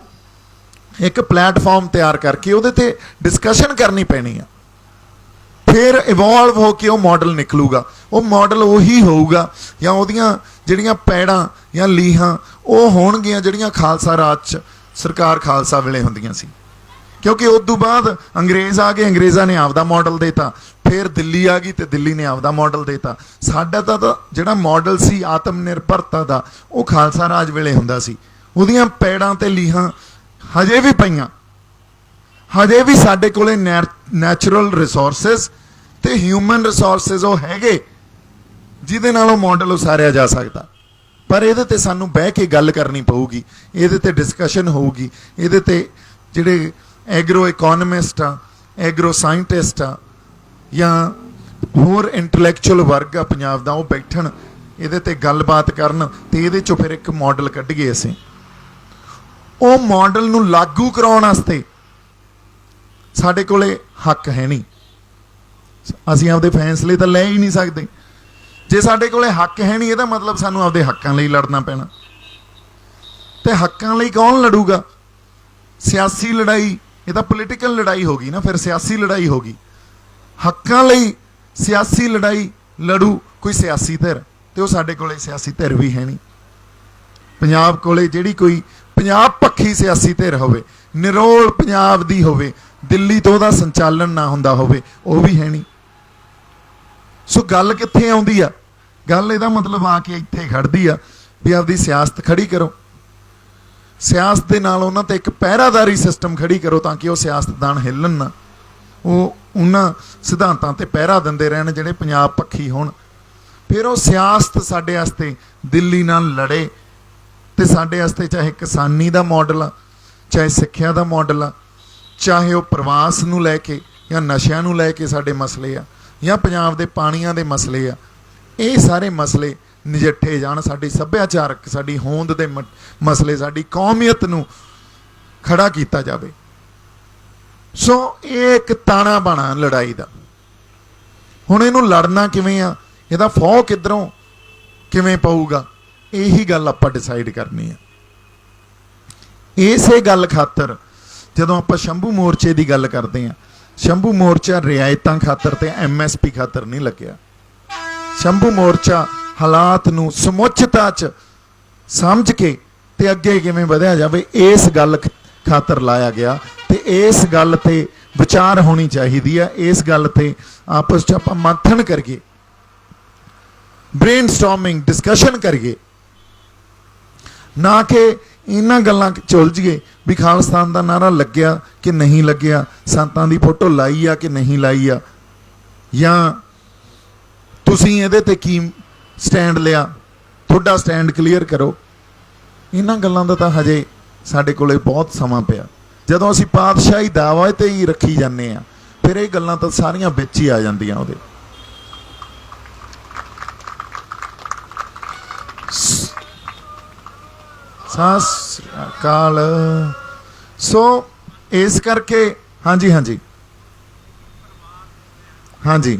ਇੱਕ ਪਲੇਟਫਾਰਮ ਤਿਆਰ ਕਰਕੇ ਉਹਦੇ ਤੇ ਡਿਸਕਸ਼ਨ ਕਰਨੀ ਪੈਣੀ ਆ। ਫਿਰ ਇਵੋਲਵ ਹੋ ਕੇ ਉਹ ਮਾਡਲ ਨਿਕਲੂਗਾ। ਉਹ ਮਾਡਲ ਉਹੀ ਹੋਊਗਾ ਜਾਂ ਉਹਦੀਆਂ ਜਿਹੜੀਆਂ ਪੈੜਾਂ ਜਾਂ ਲੀਹਾਂ ਉਹ ਹੋਣਗੀਆਂ ਜਿਹੜੀਆਂ ਖਾਲਸਾ ਰਾਜ 'ਚ ਸਰਕਾਰ ਖਾਲਸਾ ਵੇਲੇ ਹੁੰਦੀਆਂ ਸੀ। ਕਿਉਂਕਿ ਉਸ ਤੋਂ ਬਾਅਦ ਅੰਗਰੇਜ਼ ਆ ਗਏ, ਅੰਗਰੇਜ਼ਾਂ ਨੇ ਆਪਦਾ ਮਾਡਲ ਦੇਤਾ। ਫਿਰ ਦਿੱਲੀ ਆ ਗਈ ਤੇ ਦਿੱਲੀ ਨੇ ਆਪਦਾ ਮਾਡਲ ਦੇਤਾ। ਸਾਡਾ ਤਾਂ ਜਿਹੜਾ ਮਾਡਲ ਸੀ ਆਤਮ ਨਿਰਭਰਤਾ ਦਾ, ਉਹ ਖਾਲਸਾ ਰਾਜ ਵੇਲੇ ਹੁੰਦਾ ਸੀ। ਉਹਦੀਆਂ ਪੈੜਾਂ ਤੇ ਲੀਹਾਂ ਹਜੇ ਵੀ ਪਈਆਂ। ਹਜੇ ਵੀ ਸਾਡੇ ਕੋਲੇ ਨੈਚੁਰਲ ਰਿਸੋਰਸਿਸ ਤੇ ਹਿਊਮਨ ਰਿਸੋਰਸਿਸ ਉਹ ਹੈਗੇ ਜਿਹਦੇ ਨਾਲ ਉਹ ਮਾਡਲ ਉਸਾਰਿਆ ਜਾ ਸਕਦਾ। ਪਰ ਇਹਦੇ ਤੇ ਸਾਨੂੰ ਬਹਿ ਕੇ ਗੱਲ ਕਰਨੀ ਪਊਗੀ, ਇਹਦੇ ਤੇ ਡਿਸਕਸ਼ਨ ਹੋਊਗੀ। ਇਹਦੇ ਤੇ ਜਿਹੜੇ ਐਗਰੋ ਇਕੋਨਮਿਸਟ ਆ, ਐਗਰੋ ਸਾਇੰਟਿਸਟ ਆ ਜਾਂ ਹੋਰ ਇੰਟੈਲੈਕਚੁਅਲ ਵਰਗ ਆ ਪੰਜਾਬ ਦਾ, ਉਹ ਬੈਠਣ, ਇਹਦੇ ਤੇ ਗੱਲਬਾਤ ਕਰਨ ਤੇ ਇਹਦੇ ਚੋਂ ਫਿਰ ਇੱਕ ਮਾਡਲ ਕੱਢੀਏ। ਅਸੀਂ ਉਹ ਮਾਡਲ ਨੂੰ ਲਾਗੂ ਕਰਾਉਣ ਵਾਸਤੇ ਸਾਡੇ ਕੋਲੇ ਹੱਕ ਹੈ ਨਹੀਂ। ਅਸੀਂ ਆਪਦੇ ਫੈਸਲੇ ਤਾਂ ਲੈ ਹੀ ਨਹੀਂ ਸਕਦੇ। ਜੇ ਸਾਡੇ ਕੋਲੇ ਹੱਕ ਹੈ ਨਹੀਂ, ਇਹਦਾ ਮਤਲਬ ਸਾਨੂੰ ਆਪਦੇ ਹੱਕਾਂ ਲਈ ਲੜਨਾ ਪੈਣਾ। ਤੇ ਹੱਕਾਂ ਲਈ ਕੌਣ ਲੜੂਗਾ? ਸਿਆਸੀ ਲੜਾਈ, ਇਹ ਤਾਂ ਪੋਲੀਟੀਕਲ ਲੜਾਈ ਹੋ ਗਈ ਨਾ, ਫਿਰ ਸਿਆਸੀ ਲੜਾਈ ਹੋ ਗਈ। ਹੱਕਾਂ ਲਈ ਸਿਆਸੀ ਲੜਾਈ ਲੜੂ ਕੋਈ ਸਿਆਸੀ ਧਿਰ, ਤੇ ਉਹ ਸਾਡੇ ਕੋਲੇ ਸਿਆਸੀ ਧਿਰ ਵੀ ਹੈ ਨਹੀਂ। ਪੰਜਾਬ ਕੋਲੇ ਜਿਹੜੀ ਕੋਈ ਪੰਜਾਬ ਪੱਖੀ ਸਿਆਸੀ ਧਿਰ ਹੋਵੇ, ਨਿਰੋਲ ਪੰਜਾਬ ਦੀ ਹੋਵੇ, ਦਿੱਲੀ ਤੋਂ ਉਹਦਾ ਸੰਚਾਲਨ ਨਾ ਹੁੰਦਾ ਹੋਵੇ, ਉਹ ਵੀ ਹੈ ਨਹੀਂ। ਸੋ ਗੱਲ ਕਿੱਥੇ ਆਉਂਦੀ ਆ? ਗੱਲ ਇਹਦਾ ਮਤਲਬ ਆ ਕੇ ਇੱਥੇ ਖੜਦੀ ਆ ਵੀ ਆਪਦੀ ਸਿਆਸਤ ਖੜੀ ਕਰੋ। ਸਿਆਸਤ ਦੇ ਨਾਲ ਉਹਨਾਂ ਤੇ ਇੱਕ ਪਹਿਰਾਦਾਰੀ ਸਿਸਟਮ ਖੜੀ ਕਰੋ ਤਾਂ ਕਿ ਉਹ ਸਿਆਸਤਦਾਨ ਹਿੱਲਣ ਨਾ। ਉਹ ਉਹਨਾਂ ਸਿਧਾਂਤਾਂ ਤੇ ਪਹਿਰਾ ਦਿੰਦੇ ਰਹਿਣ ਜਿਹੜੇ ਪੰਜਾਬ ਪੱਖੀ ਹੋਣ। ਫਿਰ ਉਹ ਸਿਆਸਤ ਸਾਡੇ ਵਾਸਤੇ ਦਿੱਲੀ ਨਾਲ ਲੜੇ ਤੇ ਸਾਡੇ ਵਾਸਤੇ ਚਾਹੇ ਕਿਸਾਨੀ ਦਾ ਮਾਡਲ ਆ, ਚਾਹੇ ਸਿੱਖਿਆ ਦਾ ਮਾਡਲ ਆ, ਚਾਹੇ ਉਹ ਪ੍ਰਵਾਸ ਨੂੰ ਲੈ ਕੇ ਜਾਂ ਨਸ਼ਿਆਂ ਨੂੰ ਲੈ ਕੇ ਸਾਡੇ ਮਸਲੇ ਆ, ਜਾਂ ਪੰਜਾਬ ਦੇ ਪਾਣੀਆਂ ਦੇ ਮਸਲੇ ਆ, ਇਹ ਸਾਰੇ ਮਸਲੇ ਨਜਿੱਠੇ ਜਾਣ। ਸਾਡੀ ਸੱਭਿਆਚਾਰਕ, ਸਾਡੀ ਹੋਂਦ ਦੇ ਮਸਲੇ, ਸਾਡੀ ਕੌਮੀਅਤ ਨੂੰ ਖੜਾ ਕੀਤਾ ਜਾਵੇ। ਸੋ ਇਹ ਇੱਕ ਤਾਣਾ ਬਾਣਾ ਲੜਾਈ ਦਾ। ਹੁਣ ਇਹਨੂੰ ਲੜਨਾ ਕਿਵੇਂ ਆ, ਇਹਦਾ ਫੌ ਕਿੱਧਰੋਂ ਕਿਵੇਂ ਪਊਗਾ, ਇਹੀ ਗੱਲ ਆਪਾਂ ਡਿਸਾਈਡ ਕਰਨੀ ਆ। ਇਸੇ ਗੱਲ ਖਾਤਰ ਜਦੋਂ ਆਪਾਂ ਸ਼ੰਭੂ ਮੋਰਚੇ ਦੀ ਗੱਲ ਕਰਦੇ ਹਾਂ, ਸ਼ੰਭੂ ਮੋਰਚਾ ਰਿਆਇਤਾਂ ਖਾਤਰ ਤੇ MSP ਖਾਤਰ ਨਹੀਂ ਲੱਗਿਆ। ਸ਼ੰਭੂ ਮੋਰਚਾ ਹਾਲਾਤ ਨੂੰ ਸਮੁੱਚਤਾ 'ਚ ਸਮਝ ਕੇ ਤੇ ਅੱਗੇ ਕਿਵੇਂ ਵਧਿਆ ਜਾਵੇ, ਇਸ ਗੱਲ ਖਾਤਰ ਲਾਇਆ ਗਿਆ। ਤੇ ਇਸ ਗੱਲ ਤੇ ਵਿਚਾਰ ਹੋਣੀ ਚਾਹੀਦੀ ਆ। ਇਸ ਗੱਲ ਤੇ ਆਪਸ 'ਚ ਆਪਾਂ ਮੰਥਨ ਕਰੀਏ, ਬ੍ਰੇਨਸਟਾਰਮਿੰਗ ਡਿਸਕਸ਼ਨ ਕਰੀਏ, ਨਾ ਕਿ ਇਹਨਾਂ ਗੱਲਾਂ 'ਚ ਉਲਝੀਏ ਵੀ ਖਾਲਿਸਤਾਨ ਦਾ ਨਾਰਾ ਲੱਗਿਆ ਕਿ ਨਹੀਂ ਲੱਗਿਆ, ਸੰਤਾਂ ਦੀ ਫੋਟੋ ਲਾਈ ਆ ਕਿ ਨਹੀਂ ਲਾਈ ਆ, ਜਾਂ ਤੁਸੀਂ ਇਹਦੇ ਤੇ ਕੀ ਸਟੈਂਡ ਲਿਆ, ਤੁਹਾਡਾ ਸਟੈਂਡ ਕਲੀਅਰ ਕਰੋ। ਇਹਨਾਂ ਗੱਲਾਂ ਦਾ ਤਾਂ ਹਜੇ ਸਾਡੇ ਕੋਲੇ ਬਹੁਤ ਸਮਾਂ ਪਿਆ। ਜਦੋਂ ਅਸੀਂ ਪਾਤਸ਼ਾਹੀ ਦਾਅਵੇ ਤੇ ਹੀ ਰੱਖੀ ਜਾਂਦੇ ਆ, ਫਿਰ ਇਹ ਗੱਲਾਂ ਤਾਂ ਸਾਰੀਆਂ ਵਿੱਚ ਹੀ ਆ ਜਾਂਦੀਆਂ ਉਹਦੇ। ਸਤਿ ਸ੍ਰੀ ਅਕਾਲ। ਸੋ ਇਸ ਕਰਕੇ ਹਾਂਜੀ ਹਾਂਜੀ ਹਾਂਜੀ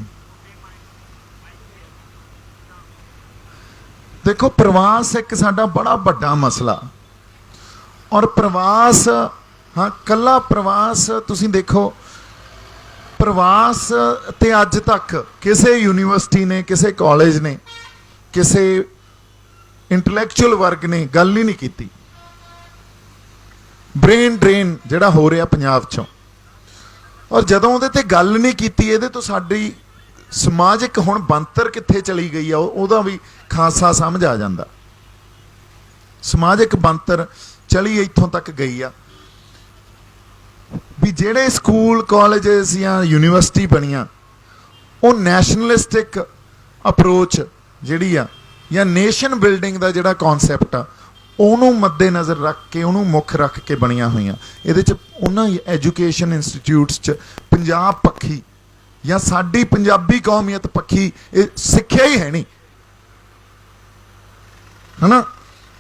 ਦੇਖੋ, ਪ੍ਰਵਾਸ ਇੱਕ ਸਾਡਾ ਬੜਾ ਵੱਡਾ ਮਸਲਾ। ਔਰ ਪ੍ਰਵਾਸ, ਹਾਂ ਕੱਲਾ ਪ੍ਰਵਾਸ, ਤੁਸੀਂ ਦੇਖੋ ਪ੍ਰਵਾਸ ਤੇ ਅੱਜ ਤੱਕ ਕਿਸੇ ਯੂਨੀਵਰਸਿਟੀ ਨੇ, ਕਿਸੇ ਕਾਲਜ ਨੇ, ਕਿਸੇ ਇੰਟੈਲੈਕਚੁਅਲ ਵਰਗ ਨੇ ਗੱਲ ਹੀ ਨਹੀਂ ਕੀਤੀ। ਬ੍ਰੇਨ ਡਰੇਨ ਜਿਹੜਾ ਹੋ ਰਿਹਾ ਪੰਜਾਬ 'ਚੋਂ, ਔਰ ਜਦੋਂ ਉਹਦੇ ਤੇ ਗੱਲ ਨਹੀਂ ਕੀਤੀ, ਇਹਦੇ ਤੋਂ ਸਾਡੀ ਸਮਾਜਿਕ ਹੁਣ ਬਣਤਰ ਕਿੱਥੇ ਚਲੀ ਗਈ ਆ ਉਹਦਾ ਵੀ ਖਾਸਾ ਸਮਝ ਆ ਜਾਂਦਾ। ਸਮਾਜਿਕ ਬਣਤਰ ਚਲੀ ਇੱਥੋਂ ਤੱਕ ਗਈ ਆ ਵੀ ਜਿਹੜੇ ਸਕੂਲ ਕਾਲਜਸ ਜਾਂ ਯੂਨੀਵਰਸਿਟੀ ਬਣੀਆਂ ਉਹ ਨੈਸ਼ਨਲਿਸਟਿਕ ਅਪਰੋਚ ਜਿਹੜੀ ਆ ਜਾਂ ਨੇਸ਼ਨ ਬਿਲਡਿੰਗ ਦਾ ਜਿਹੜਾ ਕਨਸੈਪਟ ਆ ਉਹਨੂੰ ਮੱਦੇ ਨਜ਼ਰ ਰੱਖ ਕੇ, ਉਹਨੂੰ ਮੁੱਖ ਰੱਖ ਕੇ ਬਣੀਆਂ ਹੋਈਆਂ। ਇਹਦੇ 'ਚ ਉਹਨਾਂ ਐਜੂਕੇਸ਼ਨ ਇੰਸਟੀਚਿਊਟਸ 'ਚ ਪੰਜਾਬ ਪੱਖੀ ਜਾਂ ਸਾਡੀ ਪੰਜਾਬੀ ਕੌਮੀਅਤ ਪੱਖੀ ਇਹ ਸਿੱਖਿਆ ਹੀ ਹੈ ਨਹੀਂ, ਹੈ ਨਾ।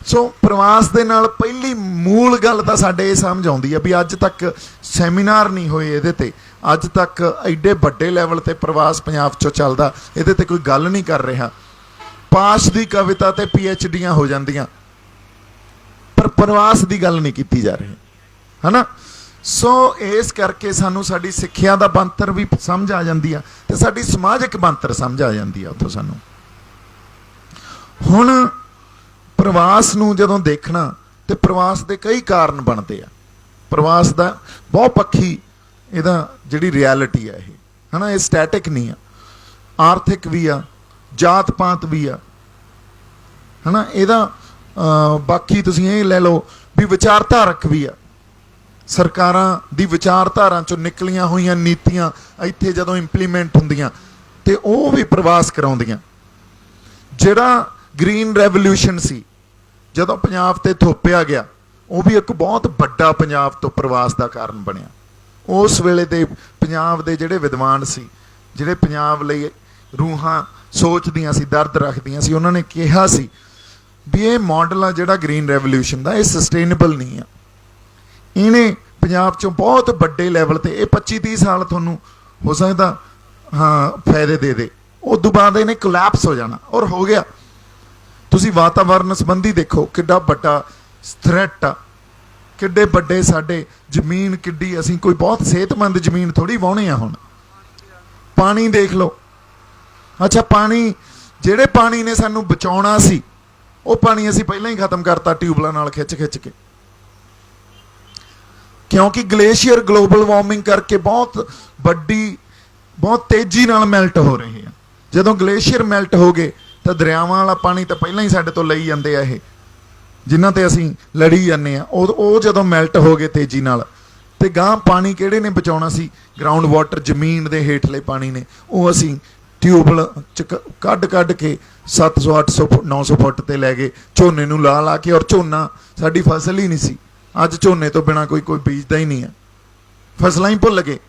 ਸੋ ਪ੍ਰਵਾਸ ਦੇ ਨਾਲ ਪਹਿਲੀ ਮੂਲ ਗੱਲ ਤਾਂ ਸਾਡੇ ਇਹ ਸਮਝ ਆਉਂਦੀ ਆ ਵੀ ਅੱਜ ਤੱਕ ਸੈਮੀਨਾਰ ਨਹੀਂ ਹੋਏ ਇਹਦੇ 'ਤੇ, ਅੱਜ ਤੱਕ ਐਡੇ ਵੱਡੇ ਲੈਵਲ 'ਤੇ ਪ੍ਰਵਾਸ ਪੰਜਾਬ 'ਚੋਂ ਚੱਲਦਾ, ਇਹਦੇ 'ਤੇ ਕੋਈ ਗੱਲ ਨਹੀਂ ਕਰ ਰਿਹਾ। ਪਾਸ਼ ਦੀ ਕਵਿਤਾ 'ਤੇ PhDਆਂ ਹੋ ਜਾਂਦੀਆਂ, ਪਰ ਪ੍ਰਵਾਸ ਦੀ ਗੱਲ ਨਹੀਂ ਕੀਤੀ ਜਾ ਰਹੀ, ਹੈ ਨਾ। ਸੋ ਇਸ ਕਰਕੇ ਸਾਨੂੰ ਸਾਡੀ ਸਿੱਖਿਆ ਦਾ ਬਣਤਰ ਵੀ ਸਮਝ ਆ ਜਾਂਦੀ ਆ ਤੇ ਸਾਡੀ ਸਮਾਜਿਕ ਬਣਤਰ ਸਮਝ ਆ ਜਾਂਦੀ ਆ ਉੱਥੋਂ ਸਾਨੂੰ। ਹੁਣ ਪ੍ਰਵਾਸ ਨੂੰ ਜਦੋਂ ਦੇਖਣਾ ਤੇ ਪ੍ਰਵਾਸ ਦੇ ਕਈ ਕਾਰਨ ਬਣਦੇ ਆ। ਪ੍ਰਵਾਸ ਦਾ ਬਹੁਤ ਪੱਖੀ ਇਹਦਾ ਜਿਹੜੀ ਰਿਐਲਿਟੀ ਆ ਇਹ, ਹੈ ਨਾ, ਇਹ ਸਟੈਟਿਕ ਨਹੀਂ ਆ, ਆਰਥਿਕ ਵੀ ਆ, ਜਾਤ ਪਾਤ ਵੀ ਆ, ਹੈ ਨਾ। ਇਹਦਾ ਬਾਕੀ ਤੁਸੀਂ ਇਹ ਲੈ ਲਓ ਵੀ ਵਿਚਾਰਧਾਰਕ ਵੀ ਆ। ਸਰਕਾਰਾਂ ਦੀ ਵਿਚਾਰਧਾਰਾ 'ਚੋਂ ਨਿਕਲੀਆਂ ਹੋਈਆਂ ਨੀਤੀਆਂ ਇੱਥੇ ਜਦੋਂ ਇੰਪਲੀਮੈਂਟ ਹੁੰਦੀਆਂ ਤੇ ਉਹ ਵੀ ਪ੍ਰਵਾਸ ਕਰਾਉਂਦੀਆਂ। ਜਿਹੜਾ ਗ੍ਰੀਨ ਰੈਵੋਲਿਊਸ਼ਨ ਸੀ ਜਦੋਂ ਪੰਜਾਬ ਤੇ ਥੋਪਿਆ ਗਿਆ, ਉਹ ਵੀ ਇੱਕ ਬਹੁਤ ਵੱਡਾ ਪੰਜਾਬ ਤੋਂ ਪ੍ਰਵਾਸ ਦਾ ਕਾਰਨ ਬਣਿਆ। ਉਸ ਵੇਲੇ ਦੇ ਪੰਜਾਬ ਦੇ ਜਿਹੜੇ ਵਿਦਵਾਨ ਸੀ, ਜਿਹੜੇ ਪੰਜਾਬ ਲਈ ਰੂਹਾਂ ਸੋਚਦੀਆਂ ਸੀ, ਦਰਦ ਰੱਖਦੀਆਂ ਸੀ, ਉਹਨਾਂ ਨੇ ਕਿਹਾ ਸੀ ਵੀ ਇਹ ਮਾਡਲ ਆ ਜਿਹੜਾ ਗ੍ਰੀਨ ਰੈਵੋਲਿਊਸ਼ਨ ਦਾ, ਇਹ ਸਸਟੇਨੇਬਲ ਨਹੀਂ ਆ। ਇਹਨੇ ਪੰਜਾਬ 'ਚੋਂ ਬਹੁਤ ਵੱਡੇ ਲੈਵਲ 'ਤੇ ਇਹ 25-30 ਸਾਲ ਤੁਹਾਨੂੰ ਹੋ ਸਕਦਾ ਫਾਇਦੇ ਦੇ ਦੇ, ਉਸ ਤੋਂ ਬਾਅਦ ਇਹਨੇ ਕੋਲੈਪਸ ਹੋ ਜਾਣਾ, ਔਰ ਹੋ ਗਿਆ। ਤੁਸੀਂ ਵਾਤਾਵਰਨ ਸੰਬੰਧੀ ਦੇਖੋ ਕਿੱਡਾ ਵੱਡਾ ਥ੍ਰੈਟ ਆ, ਕਿੱਡੇ ਵੱਡੇ ਸਾਡੇ ਜ਼ਮੀਨ ਕਿੱਡੀ, ਅਸੀਂ ਕੋਈ ਬਹੁਤ ਸਿਹਤਮੰਦ ਜ਼ਮੀਨ ਥੋੜ੍ਹੀ ਵਾਹੁਣੇ ਆ। ਹੁਣ ਪਾਣੀ ਦੇਖ ਲਓ। ਅੱਛਾ, ਪਾਣੀ ਜਿਹੜੇ ਪਾਣੀ ਨੇ ਸਾਨੂੰ ਬਚਾਉਣਾ ਸੀ ਉਹ ਪਾਣੀ ਅਸੀਂ ਪਹਿਲਾਂ ਹੀ ਖਤਮ ਕਰਤਾ ਟਿਊਬਲਾਂ ਨਾਲ ਖਿੱਚ ਕੇ, ਕਿਉਂਕਿ ਗਲੇਸ਼ੀਅਰ ਗਲੋਬਲ ਵਾਰਮਿੰਗ ਕਰਕੇ ਬਹੁਤ ਤੇਜ਼ੀ ਨਾਲ ਮੈਲਟ ਹੋ ਰਹੇ ਆ। ਜਦੋਂ ਗਲੇਸ਼ੀਅਰ ਮੈਲਟ ਹੋ ਗਏ ਤਾਂ ਦਰਿਆਵਾਂ ਵਾਲਾ ਪਾਣੀ ਤਾਂ ਪਹਿਲਾਂ ਹੀ ਸਾਡੇ ਤੋਂ ਲਈ ਜਾਂਦੇ ਆ, ਇਹ ਜਿਨ੍ਹਾਂ ਤੇ ਅਸੀਂ ਲੜੀ ਜਾਂਦੇ ਆ, ਉਹ ਜਦੋਂ ਮੈਲਟ ਹੋ ਗਏ ਤੇਜ਼ੀ ਨਾਲ ਤੇ ਗਾਂ ਪਾਣੀ ਕਿਹੜੇ ਨੇ ਬਚਾਉਣਾ ਸੀ, ਗਰਾਊਂਡ ਵਾਟਰ, ਜ਼ਮੀਨ ਦੇ ਹੇਠਲੇ ਪਾਣੀ ਨੇ, ਉਹ ਅਸੀਂ ਟਿਊਬਲ ਚ ਕੱਢ ਕੇ 700 800 900 ਫੁੱਟ ਤੇ ਲੈ ਗਏ, ਝੋਨੇ ਨੂੰ ਲਾ ਕੇ। ਔਰ ਝੋਨਾ ਸਾਡੀ ਫਸਲ ਹੀ ਨਹੀਂ ਸੀ। ਅੱਜ ਝੋਨੇ ਤੋਂ ਬਿਨਾਂ ਕੋਈ ਬੀਜਦਾ ਹੀ ਨਹੀਂ ਹੈ। ਫਸਲਾਂ ਹੀ ਭੁੱਲ ਗਏ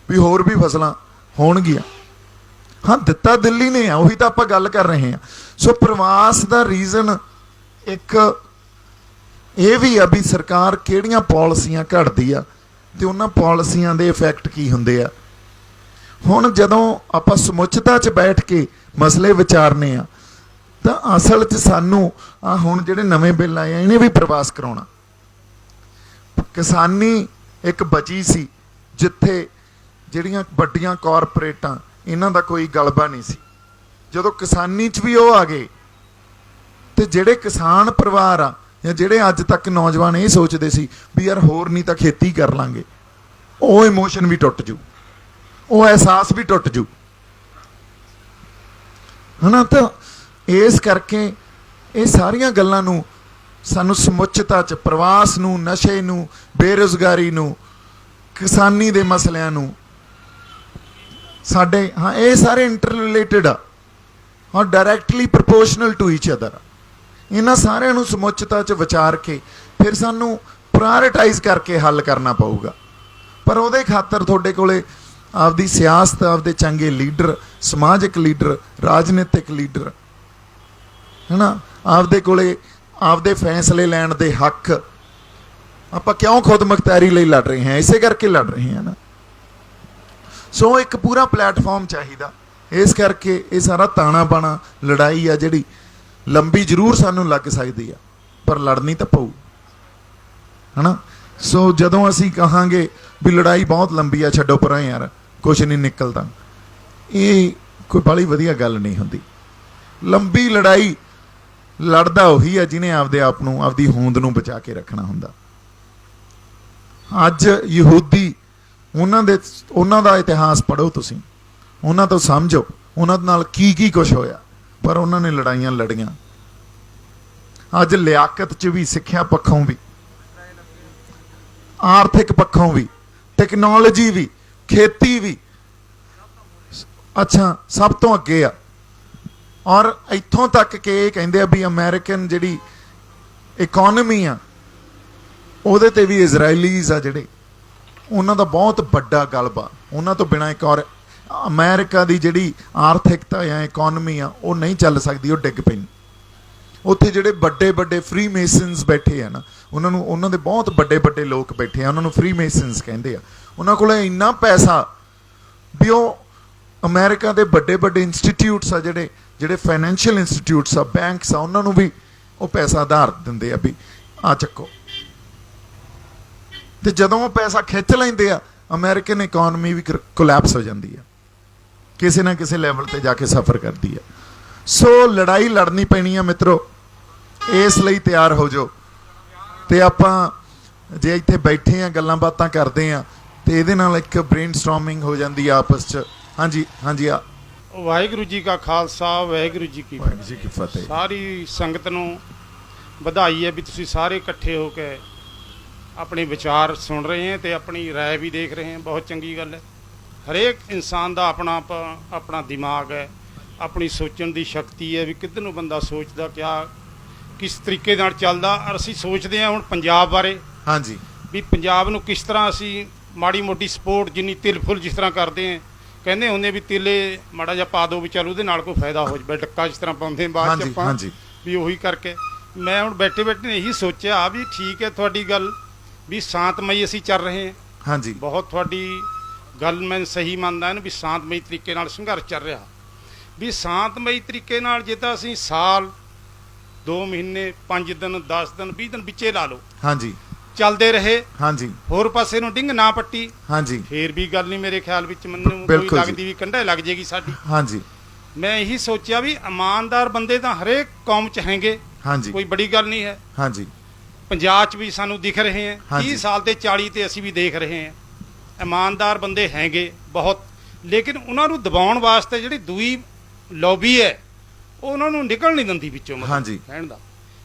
ਵੀ ਹੋਰ ਵੀ ਫਸਲਾਂ ਹੋਣਗੀਆਂ। ਹਾਂ, ਦਿੱਤਾ ਦਿੱਲੀ ਨੇ ਆ, ਉਹੀ ਤਾਂ ਆਪਾਂ ਗੱਲ ਕਰ ਰਹੇ ਹਾਂ। ਸੋ ਪ੍ਰਵਾਸ ਦਾ ਰੀਜ਼ਨ ਇੱਕ ਇਹ ਵੀ ਆ ਵੀ ਸਰਕਾਰ ਕਿਹੜੀਆਂ ਪਾਲਿਸੀਆਂ ਘੜਦੀ ਆ ਤੇ ਉਹਨਾਂ ਪਾਲਿਸੀਆਂ ਦੇ ਇਫੈਕਟ ਕੀ ਹੁੰਦੇ ਆ। ਹੁਣ ਜਦੋਂ ਆਪਾਂ ਸਮੁੱਚਤਾ 'ਚ ਬੈਠ ਕੇ ਮਸਲੇ ਵਿਚਾਰਨੇ ਆ ਤਾਂ ਅਸਲ 'ਚ ਸਾਨੂੰ ਹੁਣ ਜਿਹੜੇ ਨਵੇਂ ਬਿੱਲ ਆਏ ਆ ਇਹਨੇ ਵੀ ਪ੍ਰਵਾਸ ਕਰਾਉਣਾ। ਕਿਸਾਨੀ ਇੱਕ ਬਚੀ ਸੀ ਜਿੱਥੇ ਜਿਹੜੀਆਂ ਵੱਡੀਆਂ ਕਾਰਪੋਰੇਟਾਂ ਇਹਨਾਂ ਦਾ ਕੋਈ ਗਲਬਾ ਨਹੀਂ ਸੀ। ਜਦੋਂ ਕਿਸਾਨੀ 'ਚ ਵੀ ਉਹ ਆ ਗਏ ਤੇ ਜਿਹੜੇ ਕਿਸਾਨ ਪਰਿਵਾਰ ਆ ਜਾਂ ਜਿਹੜੇ ਅੱਜ ਤੱਕ ਨੌਜਵਾਨ ਇਹ ਸੋਚਦੇ ਸੀ ਵੀ ਯਾਰ ਹੋਰ ਨਹੀਂ ਤਾਂ ਖੇਤੀ ਕਰ ਲਾਂਗੇ, ਉਹ ਇਮੋਸ਼ਨ ਵੀ ਟੁੱਟ ਜੂ, ਉਹ ਅਹਿਸਾਸ ਵੀ ਟੁੱਟ ਜੂ, ਹੈ ਨਾ। ਤਾਂ ਇਸ ਕਰਕੇ ਇਹ ਸਾਰੀਆਂ ਗੱਲਾਂ ਨੂੰ ਸਾਨੂੰ ਸਮੁੱਚਤਾ 'ਚ ਪ੍ਰਵਾਸ ਨੂੰ, ਨਸ਼ੇ ਨੂੰ, ਬੇਰੁਜ਼ਗਾਰੀ ਨੂੰ, ਕਿਸਾਨੀ ਦੇ ਮਸਲਿਆਂ ਨੂੰ ਸਾਡੇ ਇਹ ਸਾਰੇ ਇੰਟਰ ਰਿਲੇਟਡ ਆ ਔਰ ਡਾਇਰੈਕਟਲੀ ਪ੍ਰਪੋਰਸ਼ਨਲ ਟੂ ਈਚ ਅਦਰ। ਇਹਨਾਂ ਸਾਰਿਆਂ ਨੂੰ ਸਮੁੱਚਤਾ 'ਚ ਵਿਚਾਰ ਕੇ ਫਿਰ ਸਾਨੂੰ ਪ੍ਰਾਇਰਟਾਈਜ਼ ਕਰਕੇ ਹੱਲ ਕਰਨਾ ਪਊਗਾ। ਪਰ ਉਹਦੇ ਖਾਤਰ ਤੁਹਾਡੇ ਕੋਲੇ ਆਪਦੀ ਸਿਆਸਤ, ਆਪਦੇ ਚੰਗੇ ਲੀਡਰ, ਸਮਾਜਿਕ ਲੀਡਰ, ਰਾਜਨੀਤਿਕ ਲੀਡਰ, ਹੈ ਨਾ, ਆਪਦੇ ਕੋਲੇ ਆਪਦੇ ਫੈਸਲੇ ਲੈਣ ਦੇ ਹੱਕ। ਆਪਾਂ ਕਿਉਂ ਖੁਦ ਮੁਖਤਿਆਰੀ ਲਈ ਲੜ ਰਹੇ ਹਾਂ? ਇਸੇ ਕਰਕੇ ਲੜ ਰਹੇ ਹਾਂ ਨਾ। ਸੋ ਇੱਕ ਪੂਰਾ ਪਲੇਟਫਾਰਮ ਚਾਹੀਦਾ। ਇਸ ਕਰਕੇ ਇਹ ਸਾਰਾ ਤਾਣਾ ਬਾਣਾ ਲੜਾਈ ਆ ਜਿਹੜੀ ਲੰਬੀ ਜ਼ਰੂਰ ਸਾਨੂੰ ਲੱਗ ਸਕਦੀ ਆ, ਪਰ ਲੜਨੀ ਤਾਂ ਪਊ, ਹੈ ਨਾ। ਸੋ ਜਦੋਂ ਅਸੀਂ ਕਹਾਂਗੇ ਵੀ ਲੜਾਈ ਬਹੁਤ ਲੰਬੀ ਆ, ਛੱਡੋ ਪਰਾਂ ਯਾਰ, ਕੁਛ ਨਹੀਂ ਨਿਕਲਦਾ, ਇਹ ਕੋਈ ਬੜੀ ਵਧੀਆ ਗੱਲ ਨਹੀਂ ਹੁੰਦੀ। ਲੰਬੀ ਲੜਾਈ ਲੜਦਾ ਉਹੀ ਆ ਜਿਹਨੇ ਆਪਦੇ ਆਪ ਨੂੰ, ਆਪਦੀ ਹੋਂਦ ਨੂੰ ਬਚਾ ਕੇ ਰੱਖਣਾ ਹੁੰਦਾ। ਅੱਜ ਯਹੂਦੀ, ਉਹਨਾਂ ਦਾ ਇਤਿਹਾਸ ਪੜ੍ਹੋ ਤੁਸੀਂ, ਉਹਨਾਂ ਤੋਂ ਸਮਝੋ ਉਹਨਾਂ ਨਾਲ ਕੀ ਕੁਛ ਹੋਇਆ, ਪਰ ਉਹਨਾਂ ਨੇ ਲੜਾਈਆਂ ਲੜੀਆਂ। ਅੱਜ ਲਿਆਕਤ 'ਚ ਵੀ, ਸਿੱਖਿਆ ਪੱਖੋਂ ਵੀ, ਆਰਥਿਕ ਪੱਖੋਂ ਵੀ, ਟੈਕਨੋਲੋਜੀ ਵੀ, ਖੇਤੀ ਵੀ, ਅੱਛਾ ਸਭ ਤੋਂ ਅੱਗੇ ਆ। ਔਰ ਇੱਥੋਂ ਤੱਕ ਕਿ ਇਹ ਕਹਿੰਦੇ ਆ ਵੀ ਅਮਰੀਕਨ ਜਿਹੜੀ ਇਕੋਨਮੀ ਆ ਉਹਦੇ ਤੇ ਵੀ ਇਜ਼ਰਾਈਲੀਜ਼ ਆ ਜਿਹੜੇ, ਉਹਨਾਂ ਦਾ ਬਹੁਤ ਵੱਡਾ ਗਲਬਾ। ਉਹਨਾਂ ਤੋਂ ਬਿਨਾਂ ਇੱਕ ਔਰ ਅਮਰੀਕਾ ਦੀ ਜਿਹੜੀ ਆਰਥਿਕਤਾ ਜਾਂ ਇਕੋਨਮੀ ਆ ਉਹ ਨਹੀਂ ਚੱਲ ਸਕਦੀ, ਉਹ ਡਿੱਗ ਪੈਣੀ। ਉੱਥੇ ਜਿਹੜੇ ਵੱਡੇ ਵੱਡੇ ਫ੍ਰੀ ਮੇਸਨਸ ਬੈਠੇ ਆ ਨਾ, ਉਹਨਾਂ ਦੇ ਬਹੁਤ ਵੱਡੇ ਵੱਡੇ ਲੋਕ ਬੈਠੇ ਆ, ਉਹਨਾਂ ਨੂੰ ਫ੍ਰੀ ਮੇਸਨਸ ਕਹਿੰਦੇ ਆ। ਉਹਨਾਂ ਕੋਲ ਇੰਨਾ ਪੈਸਾ ਵੀ ਉਹ ਅਮਰੀਕਾ ਦੇ ਵੱਡੇ ਵੱਡੇ ਇੰਸਟੀਟਿਊਟਸ ਆ, ਜਿਹੜੇ ਫਾਈਨੈਂਸ਼ੀਅਲ ਇੰਸਟੀਟਿਊਟਸ ਆ, ਬੈਂਕਸ ਆ, ਉਹਨਾਂ ਨੂੰ ਵੀ ਉਹ ਪੈਸਾ ਆਧਾਰ ਦਿੰਦੇ ਆ ਵੀ ਆ ਚੱਕੋ। ਤੇ ਜਦੋਂ ਉਹ ਪੈਸਾ ਖਿੱਚ ਲੈਂਦੇ ਆ, ਅਮਰੀਕਨ ਇਕੋਨਮੀ ਵੀ ਕੋਲੈਪਸ ਹੋ ਜਾਂਦੀ ਆ, ਕਿਸੇ ਨਾ ਕਿਸੇ ਲੈਵਲ ਤੇ ਜਾ ਕੇ ਸਫਰ ਕਰਦੀ ਆ। ਸੋ ਲੜਾਈ ਲੜਨੀ ਪੈਣੀ ਆ ਮਿੱਤਰੋ, ਇਸ ਲਈ ਤਿਆਰ ਹੋ ਜਾਓ। ਤੇ ਆਪਾਂ ਜੇ ਇੱਥੇ ਬੈਠੇ ਆ ਗੱਲਾਂ ਬਾਤਾਂ ਕਰਦੇ ਆ ਤੇ ਇਹਦੇ ਨਾਲ ਇੱਕ ਬ੍ਰੇਨਸਟਾਰਮਿੰਗ ਹੋ ਜਾਂਦੀ ਆ ਆਪਸ 'ਚ। ਹਾਂਜੀ ਹਾਂਜੀ ਆ ਵਾਹਿਗੁਰੂ ਜੀ ਕਾ ਖਾਲਸਾ, ਵਾਹਿਗੁਰੂ ਜੀ ਕੀ ਫਤਿਹ। ਸਾਰੀ ਸੰਗਤ ਨੂੰ ਵਧਾਈ ਹੈ ਵੀ ਤੁਸੀਂ ਸਾਰੇ ਇਕੱਠੇ ਹੋ ਕੇ ਆਪਣੇ ਵਿਚਾਰ ਸੁਣ ਰਹੇ ਹੈ ਤੇ ਆਪਣੀ ਰਾਏ ਵੀ ਦੇਖ ਰਹੇ ਹੈ। ਬਹੁਤ ਚੰਗੀ ਗੱਲ ਹੈ। ਹਰੇਕ ਇਨਸਾਨ ਦਾ ਆਪਣਾ ਦਿਮਾਗ ਹੈ, ਆਪਣੀ ਸੋਚਣ ਦੀ ਸ਼ਕਤੀ ਹੈ ਵੀ ਕਿੱਧਰ ਨੂੰ ਬੰਦਾ ਸੋਚਦਾ, ਕਿਸ ਤਰੀਕੇ ਨਾਲ ਚੱਲਦਾ। ਔਰ ਅਸੀਂ ਸੋਚਦੇ ਹਾਂ ਹੁਣ ਪੰਜਾਬ ਬਾਰੇ, ਹਾਂਜੀ, ਵੀ ਪੰਜਾਬ ਨੂੰ ਕਿਸ ਤਰ੍ਹਾਂ ਅਸੀਂ ਮਾੜੀ ਮੋਟੀ ਸਪੋਰਟ ਜਿੰਨੀ ਤਿਲ ਫੁੱਲ ਜਿਸ ਤਰ੍ਹਾਂ ਕਰਦੇ ਹਾਂ, ਕਹਿੰਦੇ ਹੁੰਦੇ ਵੀ ਤਿਲੇ ਮਾੜਾ ਜਿਹਾ ਪਾ ਦਿਓ ਵੀ ਚੱਲ ਉਹਦੇ ਨਾਲ ਕੋਈ ਫਾਇਦਾ ਹੋ ਜਾਵੇ, ਡੱਕਾ ਜਿਸ ਤਰ੍ਹਾਂ ਪਾਉਂਦੇ ਬਾਅਦ 'ਚ ਆਪਾਂ ਵੀ ਉਹੀ ਕਰਕੇ। ਮੈਂ ਹੁਣ ਬੈਠੇ ਬੈਠੇ ਨੇ ਇਹੀ ਸੋਚਿਆ ਵੀ ਠੀਕ ਹੈ ਤੁਹਾਡੀ ਗੱਲ ਵੀ ਸ਼ਾਂਤਮਈ ਅਸੀਂ ਚੱਲ ਰਹੇ ਹਾਂ। ਹਾਂਜੀ, ਬਹੁਤ ਤੁਹਾਡੀ ਗੱਲ ਮੈਂ ਸਹੀ ਮੰਨਦਾ ਹਾਂ ਵੀ ਸ਼ਾਂਤਮਈ ਤਰੀਕੇ ਨਾਲ ਸੰਘਰਸ਼ ਚੱਲ ਰਿਹਾ। ਵੀ ਸ਼ਾਂਤਮਈ ਤਰੀਕੇ ਨਾਲ ਜੇ ਤਾਂ ਅਸੀਂ ਸਾਲ 2 ਮਹੀਨੇ 5 ਦਿਨ 10 ਦਿਨ 20 ਦਿਨ ਵਿੱਚੇ ਲਾ ਲਓ, ਹਾਂਜੀ, ਚੱਲਦੇ ਰਹੇ, ਹਾਂਜੀ, ਹੋਰ ਪਾਸੇ ਨੂੰ ਡਿੰਗ ਨਾ ਪੱਟੀ, ਹਾਂਜੀ, ਫੇਰ ਵੀ ਗੱਲ ਨਹੀਂ ਮੇਰੇ ਖਿਆਲ ਵਿੱਚ ਮੈਨੂੰ ਕੋਈ ਲੱਗਦੀ ਵੀ ਕੰਢੇ ਲੱਗ ਜੇਗੀ ਸਾਡੀ। ਹਾਂਜੀ, ਮੈਂ ਇਹੀ ਸੋਚਿਆ ਵੀ ਇਮਾਨਦਾਰ ਬੰਦੇ ਤਾਂ ਹਰੇਕ ਕੌਮ 'ਚ ਹੈਗੇ, ਹਾਂਜੀ, ਕੋਈ ਬੜੀ ਗੱਲ ਨਹੀਂ ਹੈ। ਹਾਂਜੀ, ਪੰਜਾਬ 'ਚ ਵੀ ਸਾਨੂੰ ਦਿਖ ਰਹੇ ਹੈ, 30 ਸਾਲ ਤੇ 40 ਤੇ ਅਸੀਂ ਵੀ ਦੇਖ ਰਹੇ ਹਾਂ ਇਮਾਨਦਾਰ ਬੰਦੇ ਹੈਗੇ ਬਹੁਤ। ਲੇਕਿਨ ਉਹਨਾਂ ਨੂੰ ਦਬਾਉਣ ਵਾਸਤੇ ਜਿਹੜੀ ਦੂਈ ਲੌਬੀ ਹੈ ਉਹ ਉਹਨਾਂ ਨੂੰ ਨਿਕਲ ਨਹੀਂ ਦਿੰਦੀ ਵਿੱਚੋਂ। ਹਾਂਜੀ, ਕਹਿਣ ਦਾ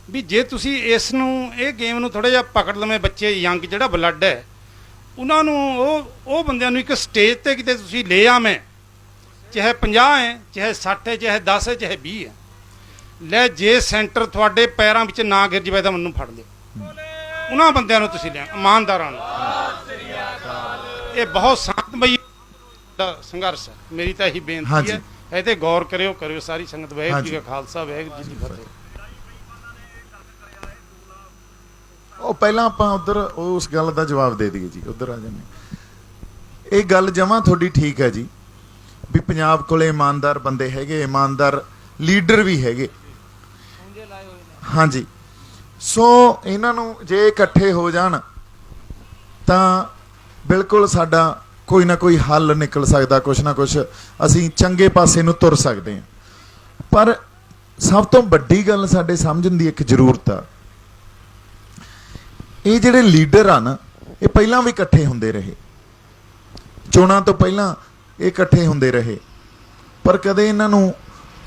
ਵੀ ਜੇ ਤੁਸੀਂ ਇਸ ਨੂੰ ਇਹ ਗੇਮ ਨੂੰ ਥੋੜ੍ਹਾ ਜਿਹਾ ਪਕੜ ਲਵੇਂ, ਬੱਚੇ ਯੰਗ ਜਿਹੜਾ ਬਲੱਡ ਹੈ ਉਹਨਾਂ ਨੂੰ ਉਹ ਬੰਦਿਆਂ ਨੂੰ ਇੱਕ ਸਟੇਜ 'ਤੇ ਕਿਤੇ ਤੁਸੀਂ ਲੈ ਆਵੇਂ, ਚਾਹੇ 50 ਹੈ, ਚਾਹੇ 60 ਹੈ, ਚਾਹੇ 10 ਹੈ, ਚਾਹੇ 20 ਹੈ, ਲੈ ਜੇ ਸੈਂਟਰ ਤੁਹਾਡੇ ਪੈਰਾਂ ਵਿੱਚ ਨਾ ਗਿਰ ਜਾਵੇ ਤਾਂ ਮੈਨੂੰ ਫੜ ਲਿਓ। ਉਹਨਾਂ ਬੰਦਿਆਂ ਨੂੰ ਤੁਸੀਂ ਲਿਆ, ਇਮਾਨਦਾਰਾਂ ਨੂੰ। ਇਹ ਬਹੁਤ ਸ਼ਾਂਤਮਈ ਸੰਘਰਸ਼ ਹੈ। ਮੇਰੀ ਤਾਂ ਇਹੀ ਬੇਨਤੀ ਹੈ, ਇਹ ਤੇ ਗੌਰ ਕਰਿਓ ਸਾਰੀ ਸੰਗਤ। ਵਾਹਿਗੁਰੂ ਜੀ ਕਾ ਖਾਲਸਾ, ਵਾਹਿਗੁਰੂ ਜੀ ਕੀ ਫਤਿਹ। ਉਹ ਪਹਿਲਾਂ ਆਪਾਂ ਉਧਰ ਉਸ ਗੱਲ ਦਾ ਜਵਾਬ ਦੇ ਦਈਏ ਜੀ, ਉਧਰ ਆ ਜਾਂਦੇ। ਇਹ ਗੱਲ ਜਮਾਂ ਤੁਹਾਡੀ ਠੀਕ ਹੈ ਜੀ ਵੀ ਪੰਜਾਬ ਕੋਲੇ ਇਮਾਨਦਾਰ ਬੰਦੇ ਹੈਗੇ, ਇਮਾਨਦਾਰ ਲੀਡਰ ਵੀ ਹੈਗੇ। ਹਾਂਜੀ, ਸੋ ਇਹਨਾਂ ਨੂੰ ਜੇ ਇਕੱਠੇ ਹੋ ਜਾਣ ਤਾਂ ਬਿਲਕੁਲ ਸਾਡਾ ਕੋਈ ਨਾ ਕੋਈ ਹੱਲ ਨਿਕਲ ਸਕਦਾ, ਕੁਛ ਨਾ ਕੁਛ ਅਸੀਂ ਚੰਗੇ ਪਾਸੇ ਨੂੰ ਤੁਰ ਸਕਦੇ ਹਾਂ। ਪਰ ਸਭ ਤੋਂ ਵੱਡੀ ਗੱਲ ਸਾਡੇ ਸਮਝਣ ਦੀ ਇੱਕ ਜ਼ਰੂਰਤ ਆ, ਇਹ ਜਿਹੜੇ ਲੀਡਰ ਆ ਨਾ ਇਹ ਪਹਿਲਾਂ ਵੀ ਇਕੱਠੇ ਹੁੰਦੇ ਰਹੇ, ਚੋਣਾਂ ਤੋਂ ਪਹਿਲਾਂ ਇਹ ਇਕੱਠੇ ਹੁੰਦੇ ਰਹੇ, ਪਰ ਕਦੇ ਇਹਨਾਂ ਨੂੰ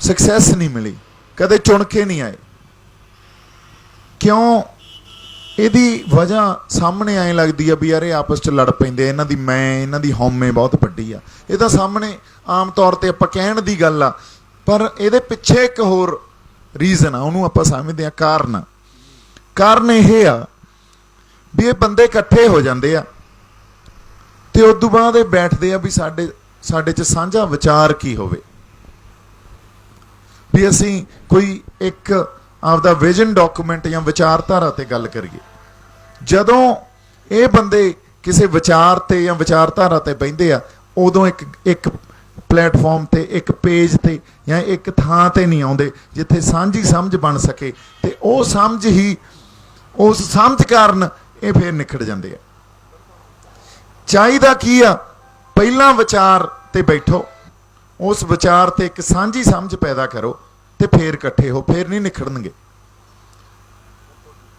ਸਕਸੈਸ ਨਹੀਂ ਮਿਲੀ, ਕਦੇ ਚੁਣ ਕੇ ਨਹੀਂ ਆਏ। ਕਿਉਂ? ਇਹਦੀ ਵਜ੍ਹਾ ਸਾਹਮਣੇ ਐਂ ਲੱਗਦੀ ਆ ਵੀ ਯਾਰ ਇਹ ਆਪਸ 'ਚ ਲੜ ਪੈਂਦੇ, ਇਹਨਾਂ ਦੀ ਹਉਮੈ ਬਹੁਤ ਵੱਡੀ ਆ। ਇਹ ਤਾਂ ਸਾਹਮਣੇ ਆਮ ਤੌਰ 'ਤੇ ਆਪਾਂ ਕਹਿਣ ਦੀ ਗੱਲ ਆ, ਪਰ ਇਹਦੇ ਪਿੱਛੇ ਇੱਕ ਹੋਰ ਰੀਜ਼ਨ ਆ, ਉਹਨੂੰ ਆਪਾਂ ਸਮਝਦੇ ਹਾਂ ਕਾਰਨ ਇਹ ਆ ਵੀ ਇਹ ਬੰਦੇ ਇਕੱਠੇ ਹੋ ਜਾਂਦੇ ਆ ਤੇ ਉਸ ਤੋਂ ਬਾਅਦ ਇਹ ਬੈਠਦੇ ਆ ਵੀ ਸਾਡੇ 'ਚ ਸਾਂਝਾ ਵਿਚਾਰ ਕੀ ਹੋਵੇ, ਵੀ ਅਸੀਂ ਕੋਈ ਇੱਕ ਆਪਦਾ ਵਿਜ਼ਨ ਡਾਕੂਮੈਂਟ ਜਾਂ ਵਿਚਾਰਧਾਰਾ ਤੇ ਗੱਲ ਕਰੀਏ। ਜਦੋਂ ਇਹ ਬੰਦੇ ਕਿਸੇ ਵਿਚਾਰ ਤੇ ਜਾਂ ਵਿਚਾਰਧਾਰਾ ਤੇ ਬਹਿੰਦੇ ਆ, ਉਦੋਂ ਇੱਕ ਪਲੇਟਫਾਰਮ ਤੇ, ਇੱਕ ਪੇਜ ਤੇ ਜਾਂ ਇੱਕ ਥਾਂ ਤੇ ਨਹੀਂ ਆਉਂਦੇ ਜਿੱਥੇ ਸਾਂਝੀ ਸਮਝ ਬਣ ਸਕੇ। ਤੇ ਉਹ ਸਮਝ ਹੀ, ਉਸ ਸਮਝ ਕਾਰਨ ਇਹ ਫੇਰ ਨਿਖੜ ਜਾਂਦੇ ਆ। ਚਾਹੀਦਾ ਕੀ ਆ? ਪਹਿਲਾਂ ਵਿਚਾਰ ਤੇ ਬੈਠੋ, ਉਸ ਵਿਚਾਰ ਤੇ ਇੱਕ ਸਾਂਝੀ ਸਮਝ ਪੈਦਾ ਕਰੋ ਤੇ ਫੇਰ ਇਕੱਠੇ ਹੋ, ਫੇਰ ਨਹੀਂ ਨਿਖੜਨਗੇ।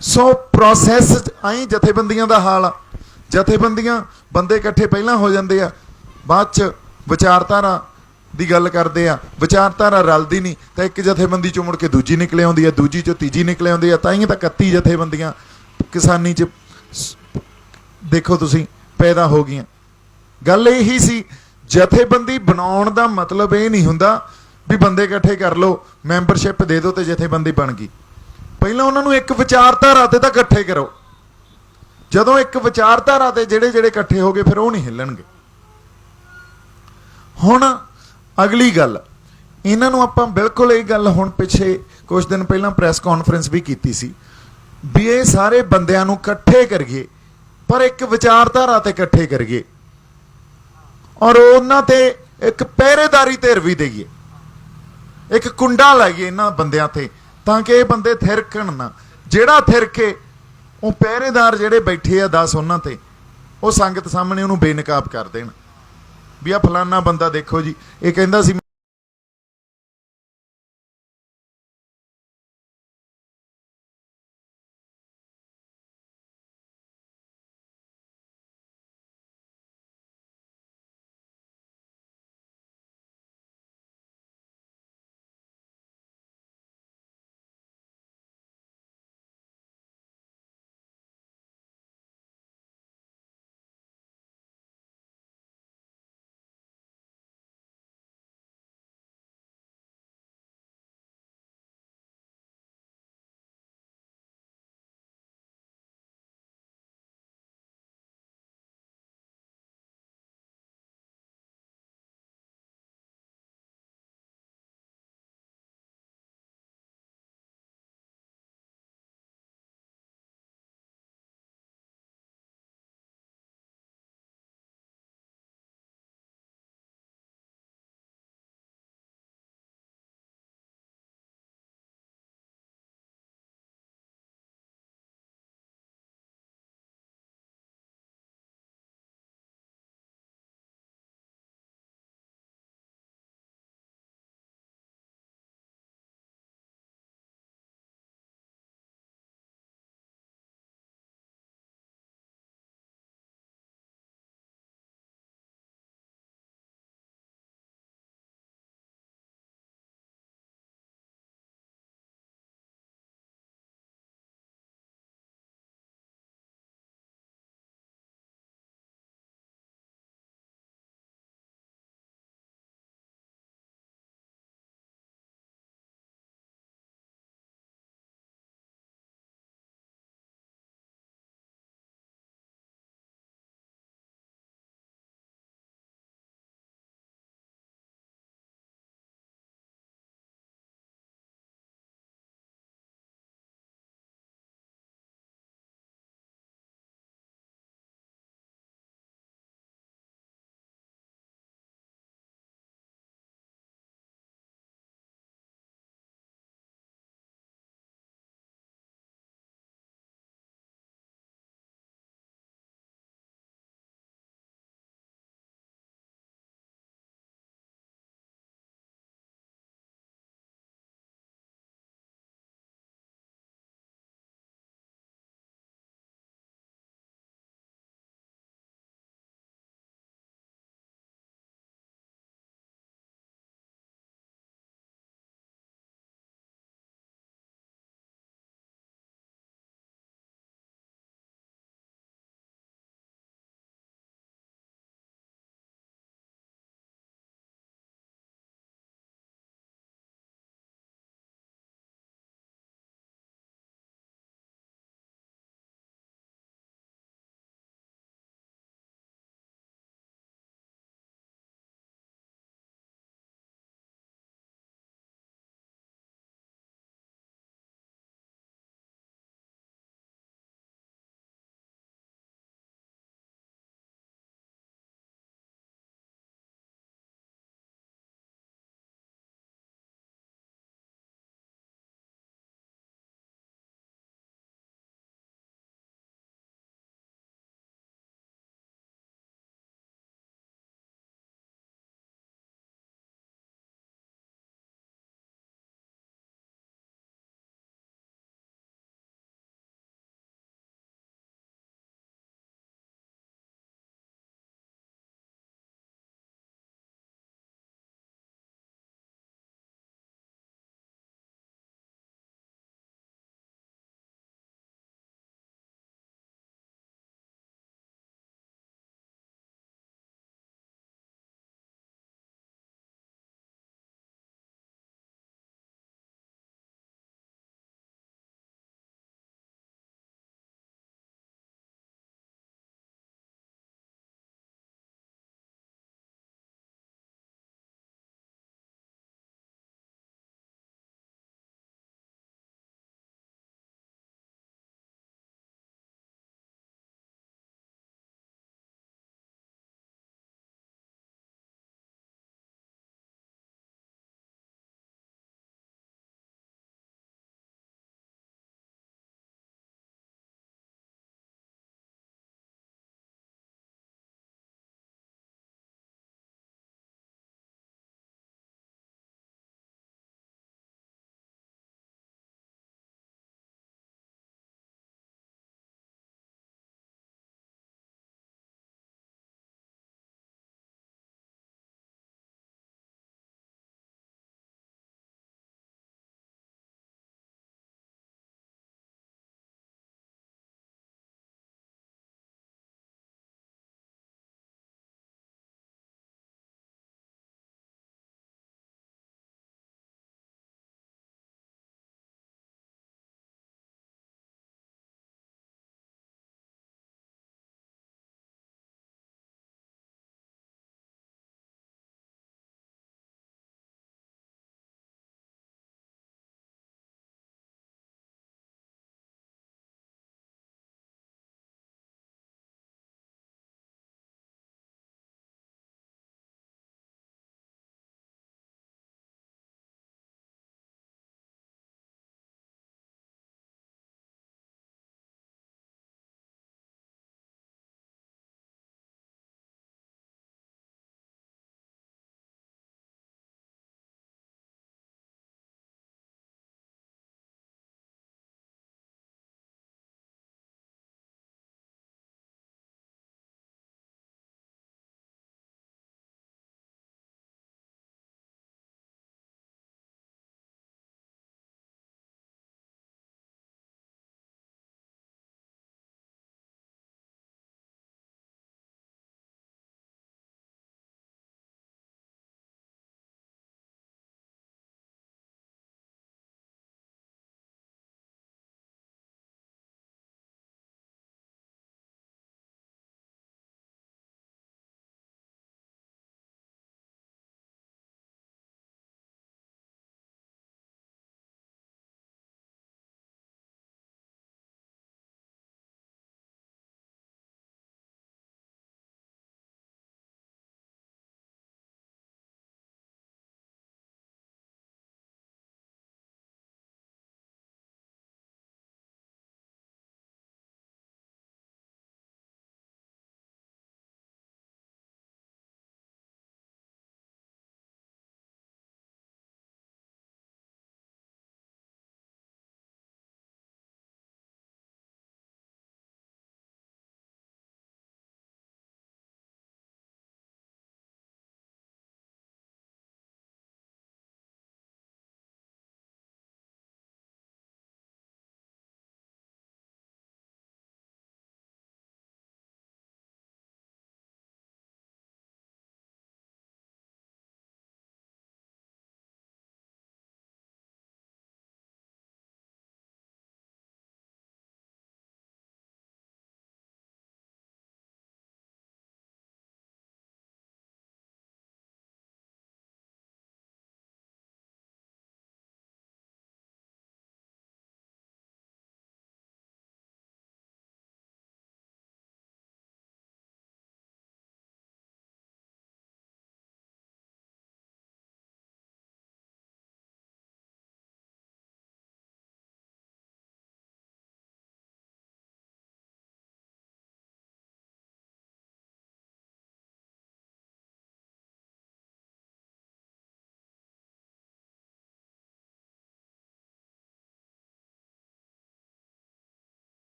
ਸੋ ਪ੍ਰੋਸੈਸ ਆਈ ਜਥੇਬੰਦੀਆਂ ਦਾ ਹਾਲ ਆ। ਜਥੇਬੰਦੀਆਂ ਬੰਦੇ ਇਕੱਠੇ ਪਹਿਲਾਂ ਹੋ ਜਾਂਦੇ ਆ, ਬਾਅਦ 'ਚ ਵਿਚਾਰਧਾਰਾ ਦੀ ਗੱਲ ਕਰਦੇ ਆ, ਵਿਚਾਰਧਾਰਾ ਰਲਦੀ ਨਹੀਂ ਤਾਂ ਇੱਕ ਜਥੇਬੰਦੀ ਚੋਂ ਮੁੜ ਕੇ ਦੂਜੀ ਨਿਕਲ ਆਉਂਦੀ ਆ, ਦੂਜੀ ਚੋਂ ਤੀਜੀ ਨਿਕਲ ਆਉਂਦੀ ਆ, ਤਾਂ ਹੀ ਤਾਂ 31 ਜਥੇਬੰਦੀਆਂ ਕਿਸਾਨੀ 'ਚ ਦੇਖੋ ਤੁਸੀਂ ਪੈਦਾ ਹੋ ਗਈਆਂ। ਗੱਲ ਇਹੀ ਸੀ, ਜਥੇਬੰਦੀ ਬਣਾਉਣ ਦਾ ਮਤਲਬ ਇਹ ਨਹੀਂ ਹੁੰਦਾ ਵੀ ਬੰਦੇ ਇਕੱਠੇ ਕਰ ਲਓ, ਮੈਂਬਰਸ਼ਿਪ ਦੇ ਦਿਓ ਤੇ ਜਥੇਬੰਦੀ ਬਣ ਗਈ। ਪਹਿਲਾਂ ਉਹਨਾਂ ਨੂੰ ਇੱਕ ਵਿਚਾਰਧਾਰਾ ਤੇ ਤਾਂ ਇਕੱਠੇ ਕਰੋ। ਜਦੋਂ ਇੱਕ ਵਿਚਾਰਧਾਰਾ ਤੇ ਜਿਹੜੇ ਜਿਹੜੇ ਇਕੱਠੇ ਹੋ ਗਏ ਫਿਰ ਉਹ ਨਹੀਂ ਹਿੱਲਣਗੇ। ਹੁਣ ਅਗਲੀ ਗੱਲ, ਇਹਨਾਂ ਨੂੰ ਆਪਾਂ ਬਿਲਕੁਲ ਇਹ ਗੱਲ ਹੁਣ ਪਿੱਛੇ ਕੁਝ ਦਿਨ ਪਹਿਲਾਂ ਪ੍ਰੈਸ ਕਾਨਫਰੰਸ ਵੀ ਕੀਤੀ ਸੀ ਵੀ ਇਹ ਸਾਰੇ ਬੰਦਿਆਂ ਨੂੰ ਇਕੱਠੇ ਕਰੀਏ, ਪਰ ਇੱਕ ਵਿਚਾਰਧਾਰਾ ਤੇ ਇਕੱਠੇ ਕਰੀਏ ਔਰ ਉਹਨਾਂ ਤੇ ਇੱਕ ਪਹਿਰੇਦਾਰੀ ਧਿਰ ਵੀ ਦੇਈਏ, ਇੱਕ ਕੁੰਡਾ ਲਾਈਏ ਇਹਨਾਂ ਬੰਦਿਆਂ ਤੇ, ਤਾਂ ਕਿ ਇਹ ਬੰਦੇ ਥਿਰਕਣ ਨਾ। ਜਿਹੜਾ ਥਿਰਕੇ ਉਹ ਪਹਿਰੇਦਾਰ ਜਿਹੜੇ ਬੈਠੇ ਆ 10 ਉਹਨਾਂ ਤੇ, ਉਹ ਸੰਗਤ ਸਾਹਮਣੇ ਉਹਨੂੰ ਬੇਨਕਾਬ ਕਰ ਦੇਣ ਵੀ ਆ ਫਲਾਨਾ ਬੰਦਾ ਦੇਖੋ ਜੀ, ਇਹ ਕਹਿੰਦਾ ਸੀ